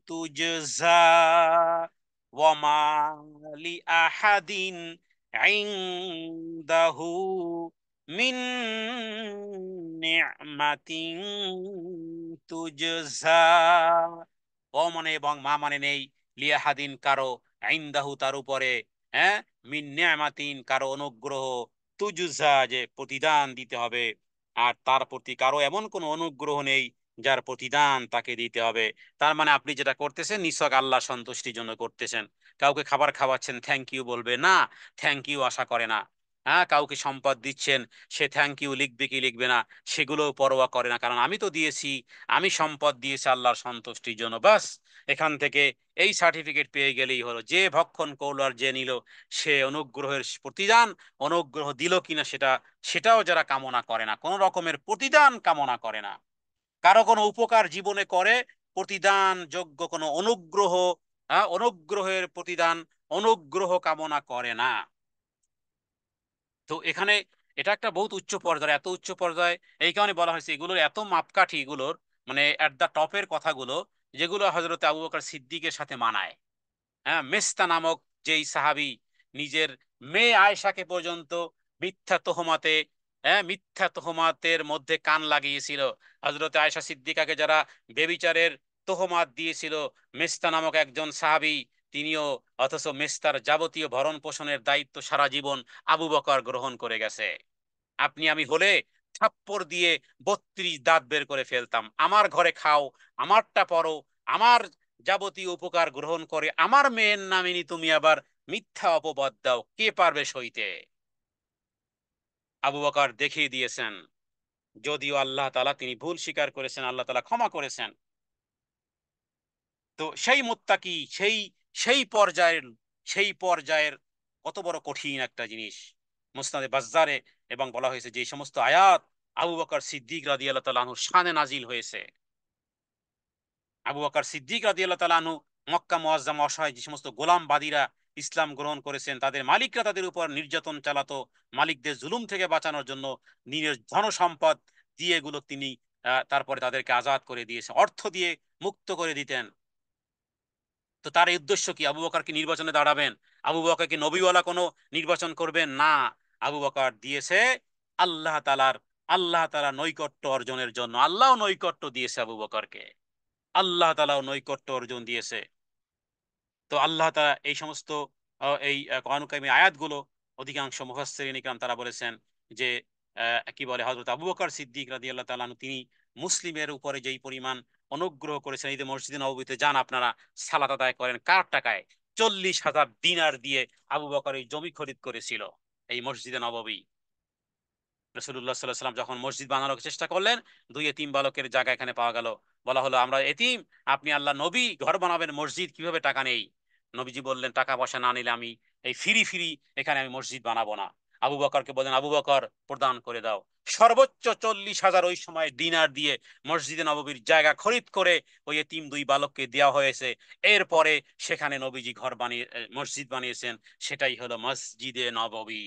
তুজজা ওয়ামা লি আহাদিন ইনদাহু মিন নি'মাতিন তুজজা। ও মানে এবং মা মানে নেই, লিয়াহাদিন কারো, ইনদাহু তার উপরে, হ্যাঁ, মিন নি'মাতিন কারো অনুগ্রহ, তুজজা যে প্রতিদান দিতে হবে। আর তার প্রতি কারো এমন কোনো অনুগ্রহ নেই যার প্রতিদান তাকে দিতে হবে। তার মানে আপনি যেটা করতেছেন নিছক আল্লাহ সন্তুষ্টির জন্য করতেছেন। কাউকে খাবার খাওয়াচ্ছেন, থ্যাংক ইউ বলবে না, থ্যাংক ইউ আশা করে না। হ্যাঁ, কাউকে সম্পদ দিচ্ছেন, সে থ্যাংক ইউ লিখবে কি লিখবে না সেগুলোও পরোয়া করে না, কারণ আমি তো দিয়েছি, আমি সম্পদ দিয়েছি আল্লাহর সন্তুষ্টির জন্য, বাস। এখান থেকে এই সার্টিফিকেট পেয়ে গেলেই হলো। যে ভক্ষণ করলো আর যে নিল, সে অনুগ্রহের প্রতিদান, অনুগ্রহ দিল কিনা সেটাও যারা কামনা করে না, কোন রকমের প্রতিদান কামনা করে না, কারো কোনো উপকার জীবনে করে, প্রতিদান যোগ্য কোনো অনুগ্রহ, অনুগ্রহের প্রতিদান, অনুগ্রহ কামনা করে না। তো এখানে এটা একটা বহুত উচ্চ পর্যায়ে, এত উচ্চ পর্যায়ে, এই কারণে বলা হয়েছে এগুলোর এত মাপকাঠি, এগুলোর মানে এট দা টপের কথাগুলো, যেগুলো হযরত আবু বকর সিদ্দিকের সাথে মানায়। হ্যাঁ, মেস্তা নামক যেই সাহাবী নিজের মেয়ে আয়েশাকে পর্যন্ত মিথ্যা তোহমাতে, হ্যাঁ, মিথ্যা তোহমাতের মধ্যে কান লাগিয়েছিল। হযরত আয়েশা সিদ্দিকাকে যারা বেবিচারের তোহমাত দিয়েছিল, মেস্তা নামক একজন সাহাবী, তিনিও, অথচ মেস্তার যাবতীয় ভরণ পোষণের দায়িত্ব সারা জীবন আবু বকর গ্রহণ করে গেছে। আপনি আমি হলে থাপ্পড় দিয়ে 32 দাঁত বের করে ফেলতাম। আমার ঘরে খাও, আমারটা পরো, আমার যাবতীয় উপকার গ্রহণ করে আমার মেয়ের নামিনী তুমি আবার মিথ্যা অপবাদ দাও, কে পারবে সইতে? আবু বকর দেখিয়ে দিয়েছেন। যদিও আল্লাহ তাআলা তিনি ভুল স্বীকার করেছেন, আল্লাহ তাআলা ক্ষমা করেছেন। তো সেই মুত্তাকি, সেই সেই পর্যায়ের সেই পর্যায়ের কত বড় কঠিন একটা জিনিস মুসনাদে বাজ্জারে। এবং বলা হয়েছে যে সমস্ত আয়াত আবু বকর সিদ্দিক রাদিয়াল্লাহু তাআলা আনহুর শানে নাজিল হয়েছে। আবু বকর সিদ্দিক রাদিয়াল্লাহু তাআলা আনহু মক্কা মুআজ্জামা অসহায় যে সমস্ত গোলামবাদীরা ইসলাম গ্রহণ করেছেন, তাদের মালিকরা তাদের উপর নির্যাতন চালাতো, মালিকদের জুলুম থেকে বাঁচানোর জন্য নিজের ধনসম্পদ দিয়ে এগুলো তিনি তারপরে তাদেরকে আজাদ করে দিয়েছেন, অর্থ দিয়ে মুক্ত করে দিতেন। তো তার এই উদ্দেশ্য কি? আবু বকর কি নির্বাচনে দাঁড়াবেন? আবু বকর কি নবীওয়ালা কোনো নির্বাচন করবেন না? আবু বকর দিয়েছে আল্লাহ তাআলার আল্লাহ তাআলা নৈকট্য অর্জনের জন্য। আল্লাহ নৈকট্য দিয়েছে আবু বকরকে, আল্লাহ তাআলাও নৈকট্য অর্জন দিয়েছে। তো আল্লাহ তাআলা এই সমস্ত এই কোরআন কারিমের আয়াতগুলো অধিকাংশ মুফাসসিরিন ইকরাম তারা বলেছেন যে কি বলে, হযরত আবু বকর সিদ্দিক রাদিয়াল্লাহু তাআলা আনহু তিনি মুসলিমের উপরে যেই পরিমাণ অনুগ্রহ করেছেন, এই যে মসজিদে নববীতে যান আপনারা, সালাত আদায় করেন কার টাকায়? 40,000 দিনার দিয়ে আবু বকর এই জমি খরিদ করেছিল এই মসজিদে নববী। রাসূলুল্লাহ সাল্লাল্লাহু আলাইহি ওয়াসাল্লাম যখন মসজিদ বানানোর চেষ্টা করলেন, দুই এতিম বালকের জায়গা এখানে পাওয়া গেল। বলা হলো আমরা এতিম, আপনি আল্লাহ নবী, ঘর বানাবেন মসজিদ, কিভাবে টাকা নেই? নবীজি বললেন টাকা পয়সা না নিলে আমি এই ফিরি ফিরি এখানে আমি মসজিদ বানাবো না। আবু বকরকে বলেন আবু বকর প্রদান করে দাও। সর্বোচ্চ 40,000 ওই সময় দিনার দিয়ে মসজিদে নববীর জায়গা খরিদ করে ওই এতিম দুই বালককে দেওয়া হয়েছে। এরপরে সেখানে নবীজি ঘর বানিয়ে মসজিদ বানিয়েছেন, সেটাই হলো মসজিদে নববী।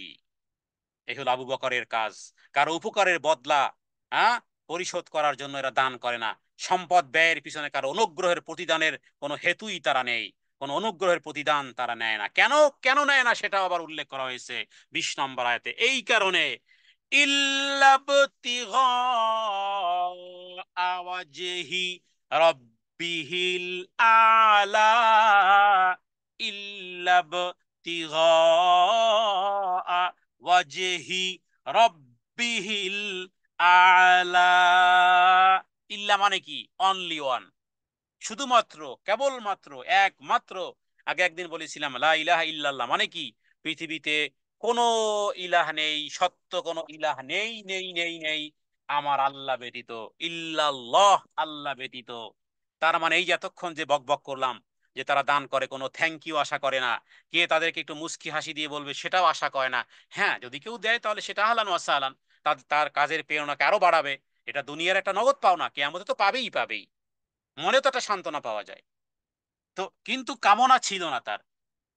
এই হলো আবু বকরের কাজ। কারো উপকারের বদলা হ্যাঁ পরিশোধ করার জন্য এরা দান করে না। সম্পদ ব্যয়ের পিছনে কারো অনুগ্রহের প্রতিদানের কোনো হেতুই তারা নেই, কোনো অনুগ্রহের প্রতিদান তারা নেয় না। কেন কেন নেয় না সেটাও আবার উল্লেখ করা হয়েছে 20 নম্বর আয়াতে। এই কারণে ইল্লাবতিগা আওয়াজহি রব্বিহিল আলা, ইল্লাবতিগা ওয়াজহি রব্বিহিল আলা। ইল্লা মানে কি? অনলি ওয়ান, শুধুমাত্র, কেবলমাত্র, একমাত্র। আগে একদিন বলেছিলাম লা ইলাহা ইল্লাল্লাহ মানে কি? পৃথিবীতে কোনো ইলাহ নেই, সত্য কোনো ইলাহ নেই নেই নেই নেই আমার আল্লাহ ব্যতীত। ইল্লাল্লাহ, আল্লাহ ব্যতীত। তার মানে এই যে এতক্ষণ যে বক বক করলাম যে তারা দান করে, কোনো থ্যাংক ইউ আশা করে না, কে তাদেরকে একটু মুস্কি হাসি দিয়ে বলবে সেটাও আশা করে না। হ্যাঁ, যদি কেউ দেয় তাহলে সেটা হালান ওয়াসালান, তার তার কাজের প্রেরণাকে আরো বাড়াবে। এটা দুনিয়ার একটা নগদ পাওনা, কিয়ামতে তো পাবেই পাবেই, মনে তো একটা সান্ত্বনা পাওয়া যায়। তো কিন্তু কামনা ছিল না তার।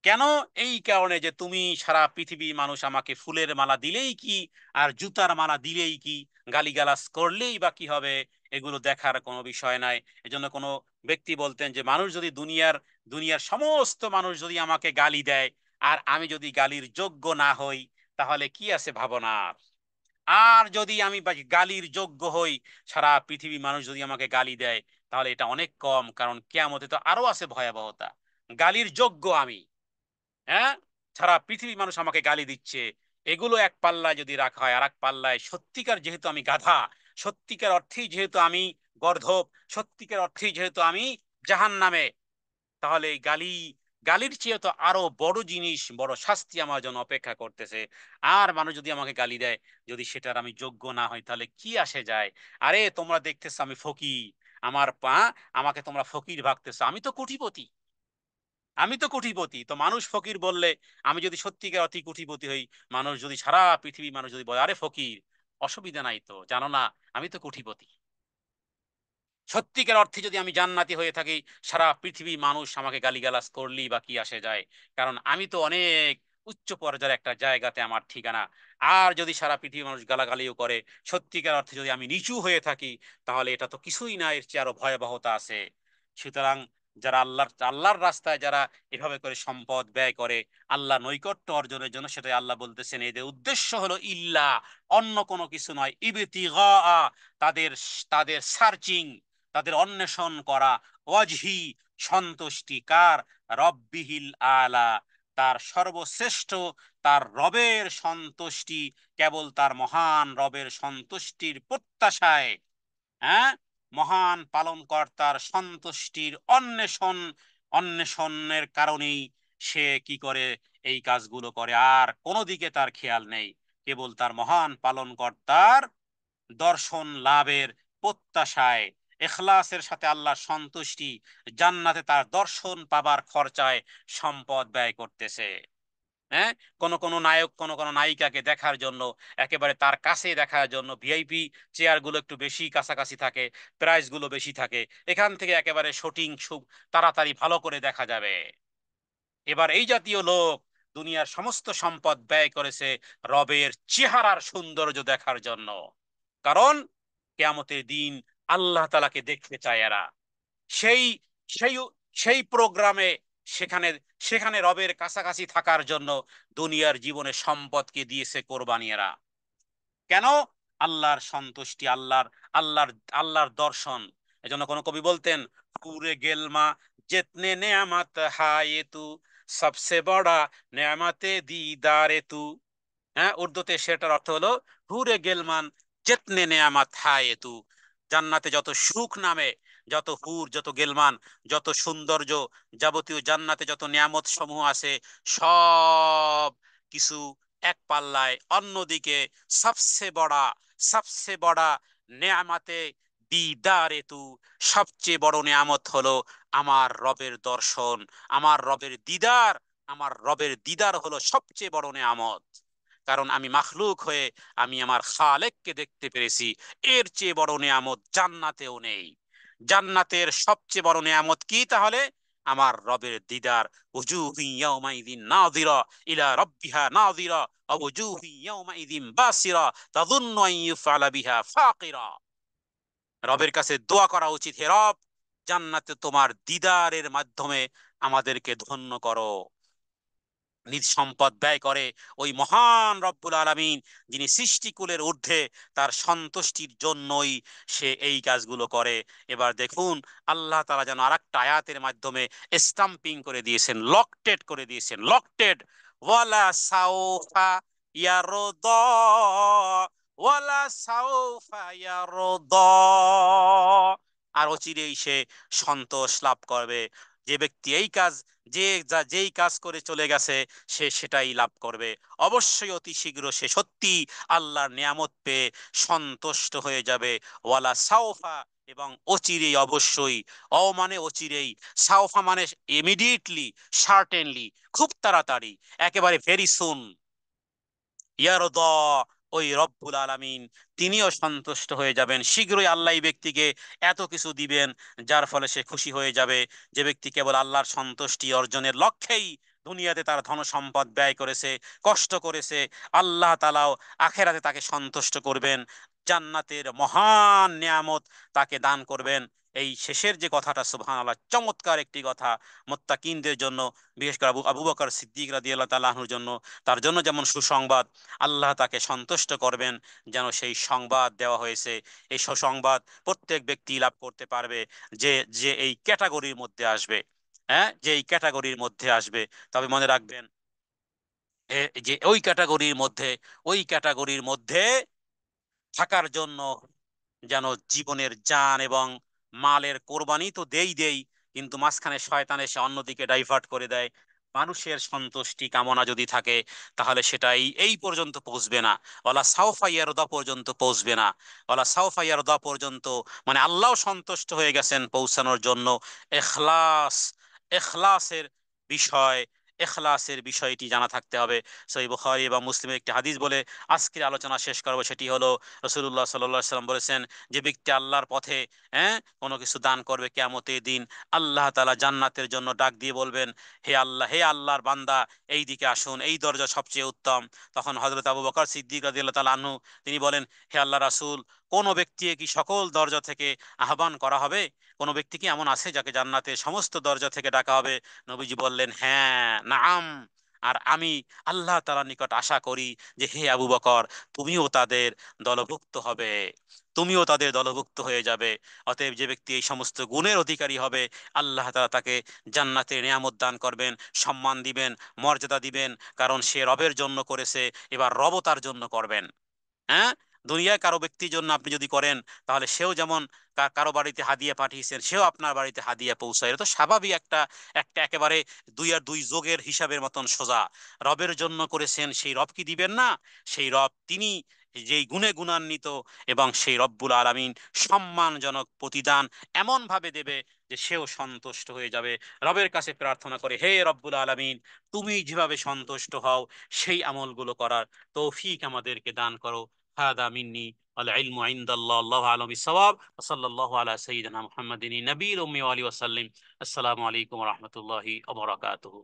কেন? এই কারণে যে তুমি সারা পৃথিবী মানুষ আমাকে ফুলের মালা দিলেই কি, আর জুতার মালা দিলেই কি, গালিগালাজ করলেই বা কি হবে, এগুলো দেখার কোনো বিষয় নাই। এজন্য কোনো ব্যক্তি বলতেন যে মানুষ যদি দুনিয়ার দুনিয়ার সমস্ত মানুষ যদি আমাকে গালি দেয় আর আমি যদি গালির যোগ্য না হই, তাহলে কি আছে ভাবনার? আর যদি আমি গালির যোগ্য হই, সারা পৃথিবী মানুষ যদি আমাকে গালি দেয়, তাহলে এটা অনেক কম, কারণ কিয়ামতে তো আরো আছে ভয়াবহতা। গালির যোগ্য আমি, হ্যাঁ, সারা পৃথিবীর মানুষ আমাকে গালি দিচ্ছে, এগুলো এক পাল্লায় যদি রাখা হয়, আর এক পাল্লায় সত্যিকার যেহেতু আমি গাধা, সত্যিকার অর্থেই যেহেতু আমি গর্ধব, সত্যিকার অর্থেই যেহেতু আমি জাহান্নামে, তাহলে এই গালির চেয়ে তো আরো বড় জিনিস, বড় শাস্তি আমার জন্য অপেক্ষা করতেছে। আর মানুষ যদি আমাকে গালি দেয়, যদি সেটার আমি যোগ্য না হই, তাহলে কি আসে যায়? আরে তোমরা দেখতেছো আমি ফকির, আমার পা, আমাকে তোমরা ফকির ভাবতেছো, আমি তো কোটিপতি, আমি তো কোটিপতি। তো মানুষ ফকির বললে, আমি যদি সত্যিকার অতি কোটিপতি হই, মানুষ যদি সারা পৃথিবী মানুষ যদি বলে আরে ফকির, অসুবিধা নাই তো, জানো না আমি তো কোটিপতি। সত্যিকার অর্থে যদি আমি জান্নাতি হয়ে থাকি, সারা পৃথিবী মানুষ আমাকে গালিগালাজ করলেই বা কি আসে যায়, কারণ আমি তো অনেক উচ্চ পর্যায়ের একটা জায়গাতে আমার ঠিকানা। আর যদি সারা পৃথিবী মানুষ গালাগালিও করে, সত্যিকার অর্থে যদি আমি নিচু হয়ে থাকি, তাহলে এটা তো কিছুই না, এর চেয়ে আরো ভয়াবহতা আছে। সুতরাং যারা আল্লাহর রাস্তায় যারা এভাবে করে সম্পদ ব্যয় করে আল্লাহ নৈকট্য অর্জনের জন্য, সেটাই আল্লাহ বলতেছেন এদের উদ্দেশ্য হলো ইল্লা, অন্য কোনো কিছু নয়, ইবতিগা, তাদের তাদের সার্চিং, তাদের অন্বেষণ করা, ওয়াজহি, সন্তুষ্টি কার? রব্বিহিল আলা, তার সর্বশ্রেষ্ঠ, তার রবের সন্তুষ্টি, কেবল তার মহান রবের সন্তুষ্টির প্রত্যাশায়, হ্যাঁ, মহান পালনকর্তার সন্তুষ্টির অন্বেষণের কারণেই সে কি করে? এই কাজগুলো করে, আর কোনো দিকে তার খেয়াল নেই, কেবল তার মহান পালনকর্তার দর্শন লাভের প্রত্যাশায়, এখলাসের সাথে আল্লাহর সন্তুষ্টি, জান্নাতে তার দর্শন পাবার খরচায় সম্পদ ব্যয় করতেছে। হ্যাঁ, কোন কোন নায়ক কোন কোন নায়িকাকে দেখার জন্য, একেবারে তার কাছে দেখার জন্য ভিআইপি চেয়ারগুলো একটু বেশি কাছাকাছি থাকে, প্রাইসগুলো বেশি থাকে, এখান থেকে একেবারে শুটিং তাড়াতাড়ি ভালো করে দেখা যাবে। এবার এই জাতীয় লোক দুনিয়ার সমস্ত সম্পদ ব্যয় করেছে রবের চেহারার সৌন্দর্য দেখার জন্য। কারণ কিয়ামতের দিন আল্লাহ তাআলাকে দেখতে চায় এরা। সেই সেই সেই প্রোগ্রামে, সেখানে সেখানে রবের কাছাকাছি থাকার জন্য দুনিয়ার জীবনে সম্পদকে দিয়েছে কোরবানি এরা। কেন? আল্লাহর সন্তুষ্টি, আল্লাহর আল্লাহর দর্শন। এজন্য কোন কবি বলতেন, পুরে গেলমা জিতনে নেয়ামত হায়ে তু, সবসে বড়া নেয়ামতে দিদারে তু। হ্যাঁ, উর্দুতে সেটার অর্থ হলো, হুরে গেলমান জেতনে নেয়ামাত হায়ে তু। জান্নাতে যত সুখ নামে, যত হুর, যত গেলমান, যত সৌন্দর্য, যাবতীয় জান্নাতে যত নিয়ামত সমূহ আছে, সব কিছু এক পাল্লায়। অন্যদিকে সবসে বড়া নেয়ামাতে দিদারে তু, সবচেয়ে বড় নিয়ামত হলো আমার রবের দর্শন, আমার রবের দিদার। আমার রবের দিদার হলো সবচেয়ে বড় নিয়ামত। কারণ আমি মাখলুক হয়ে আমি আমার খালেককে দেখতে পেরেছি। এর চেয়ে বড় নিয়ামত জান্নাতেও নেই। জান্নাতের সবচেয়ে বড় নিয়ামত কি তাহলে? আমার রবের দিদার। উজুহু ইয়াউমাইযিন নাযিরা ইলা রাব্বিহা নাযিরা ওয়া উজুহু ইয়াউমাইযিন বাসিরা তাযুন্নু আন ইউফআলা বিহা ফাকিরা। রবের কাছে দোয়া করা উচিত, হে রব, জান্নাতে তোমার দিদারের মাধ্যমে আমাদেরকে ধন্য করো। নিজ সম্পদ ব্যয় করে ওই মহান রব্বুল আলামিন, যিনি সৃষ্টিকুলের ঊর্ধ্বে, তার সন্তুষ্টির জন্যই সে এই কাজগুলো করে। এবার দেখুন, আল্লাহ তাআলা যেন আরেকটা আয়াতের মাধ্যমে স্টাম্পিং করে দিয়েছেন, লকটেড করে দিয়েছেন, লকটেড। ওয়ালা সাউফা ইয়ারদা, ওয়ালা সাউফা ইয়ারদা। আর অচিরেই সে সন্তোষ লাভ করবে। যে ব্যক্তি এই কাজ, যেই কাজ করে চলে গেছে, সে সেটাই লাভ করবে। অবশ্যই অতি শীঘ্র সে সত্যি আল্লাহর নিয়ামত পেয়ে সন্তুষ্ট হয়ে যাবে। ওয়ালা সাউফা, এবং অচিরেই, অবশ্যই। মানে অচিরেই, সাউফা মানে ইমিডিয়েটলি, সার্টেনলি, খুব তাড়াতাড়ি, একেবারে ভেরি সুন। ইয়ারদা, ওই রব্বুল আলামিন তিনিও সন্তুষ্ট হয়ে যাবেন। শীঘ্রই আল্লাহ এই ব্যক্তিকে এত কিছু দিবেন যার ফলে সে খুশি হয়ে যাবে। যে ব্যক্তি কেবল আল্লাহর সন্তুষ্টি অর্জনের লক্ষ্যেই দুনিয়াতে তার ধন সম্পদ ব্যয় করেছে, কষ্ট করেছে, আল্লাহ তাআলাও আখেরাতে তাকে সন্তুষ্ট করবেন, জান্নাতের মহান নিয়ামত তাকে দান করবেন। এই শেষের যে কথাটা, সুবহানাল্লাহ, চমৎকার একটি কথা। মুত্তাকিনদের জন্য, বিশেষ করে আবু আবু বকর সিদ্দিক রাদিয়াল্লাহু তাআলা আনহুর জন্য, তার জন্য যেমন সুসংবাদ, আল্লাহ তাকে সন্তুষ্ট করবেন, যেন সেই সংবাদ দেওয়া হয়েছে। এই সুসংবাদ প্রত্যেক ব্যক্তি লাভ করতে পারবে, যে যে এই ক্যাটাগরির মধ্যে আসবে। হ্যাঁ, যে এই ক্যাটাগরির মধ্যে আসবে। তবে মনে রাখবেন, যে ওই ক্যাটাগরির মধ্যে থাকার জন্য যেন জীবনের জান এবং মালের কোরবানি তো দেই, কিন্তু মাঝখানে শয়তান এসে অন্যদিকে ডাইভার্ট করে দেয়। মানুষের সন্তুষ্টি কামনা যদি থাকে, তাহলে সেটা এই পর্যন্ত পৌঁছবে না। ওয়ালা সাউফা ইয়ারদা পর্যন্ত পৌঁছবে না। ওয়ালা সাউফা ইয়ারদা পর্যন্ত, মানে আল্লাহ সন্তুষ্ট হয়ে গেছেন পৌঁছানোর জন্য। এখলাস, এখলাসের বিষয়, এখলাসের বিষয়টি জানা থাকতে হবে। সহিহ বুখারী এবং মুসলিমের একটি হাদিস বলে আজকের আলোচনা শেষ করব। সেটি হলো, রাসূলুল্লাহ সাল্লাল্লাহু আলাইহি সাল্লাম বলেছেন, যে ব্যক্তি আল্লাহর পথে কোনো কিছু দান করবে, কিয়ামতের দিন আল্লাহ তাআলা জান্নাতের জন্য ডাক দিয়ে বলবেন, হে আল্লাহ, হে আল্লাহর বান্দা, এই দিকে আসুন, এই দরজা সবচেয়ে উত্তম। তখন হযরত আবু বকর সিদ্দিক রাদিয়াল্লাহু তাআলা আনহু তিনি বলেন, হে আল্লাহ রাসূল, কোন ব্যক্তিকে কি সকল দরজা থেকে আহ্বান করা হবে? কোন ব্যক্তি কি এমন আছে যাকে জান্নাতের সমস্ত দরজা থেকে ডাকা হবে? নবীজি বললেন, হ্যাঁ, নাআম। আর আমি আল্লাহ তাআলার নিকট আশা করি যে, হে আবু বকর, তুমিও তাদের দলভুক্ত হবে, তুমিও তাদের দলভুক্ত হয়ে যাবে। অতএব যে ব্যক্তি এই সমস্ত গুণের অধিকারী হবে, আল্লাহ তাআলা তাকে জান্নাতের নিয়ামত দান করবেন, সম্মান দিবেন, মর্যাদা দিবেন। কারণ সে রবের জন্য করেছে, এবার রবও তার জন্য করবেন। হ্যাঁ, দুনিয়ায় কারো ব্যক্তির জন্য আপনি যদি করেন, তাহলে সেও যেমন কারো বাড়িতে হাদিয়া পাঠিয়েছেন, সেও আপনার বাড়িতে হাদিয়া পৌঁছায়। এটা তো স্বাভাবিক, একটা একটা একেবারে দুই আর দুই যোগের হিসাবের মতন সোজা। রবের জন্য করেছেন, সেই রব কি দিবেন না? সেই রব তিনি যেই গুণে গুণান্বিত, এবং সেই রব্বুল আলামিন সম্মানজনক প্রতিদান এমন ভাবে দেবে যে সেও সন্তুষ্ট হয়ে যাবে। রবের কাছে প্রার্থনা করে, হে রব্বুল আলামিন, তুমি যেভাবে সন্তুষ্ট হও সেই আমলগুলো করার তৌফিক আমাদেরকে দান করো। হাদা মিন্নি আল ইলমু ইনদাল্লাহ, আল্লাহু আ'লামু বিস-সাওয়াব। ওয়া সাল্লাল্লাহু আলা সাইয়্যিদিনা মুহাম্মাদিন নবিয়্যিল উম্মি ওয়া আলিহি ওয়া সাল্লিম। আসসালামু আলাইকুম ওয়া রাহমাতুল্লাহি ওয়া বারাকাতুহু।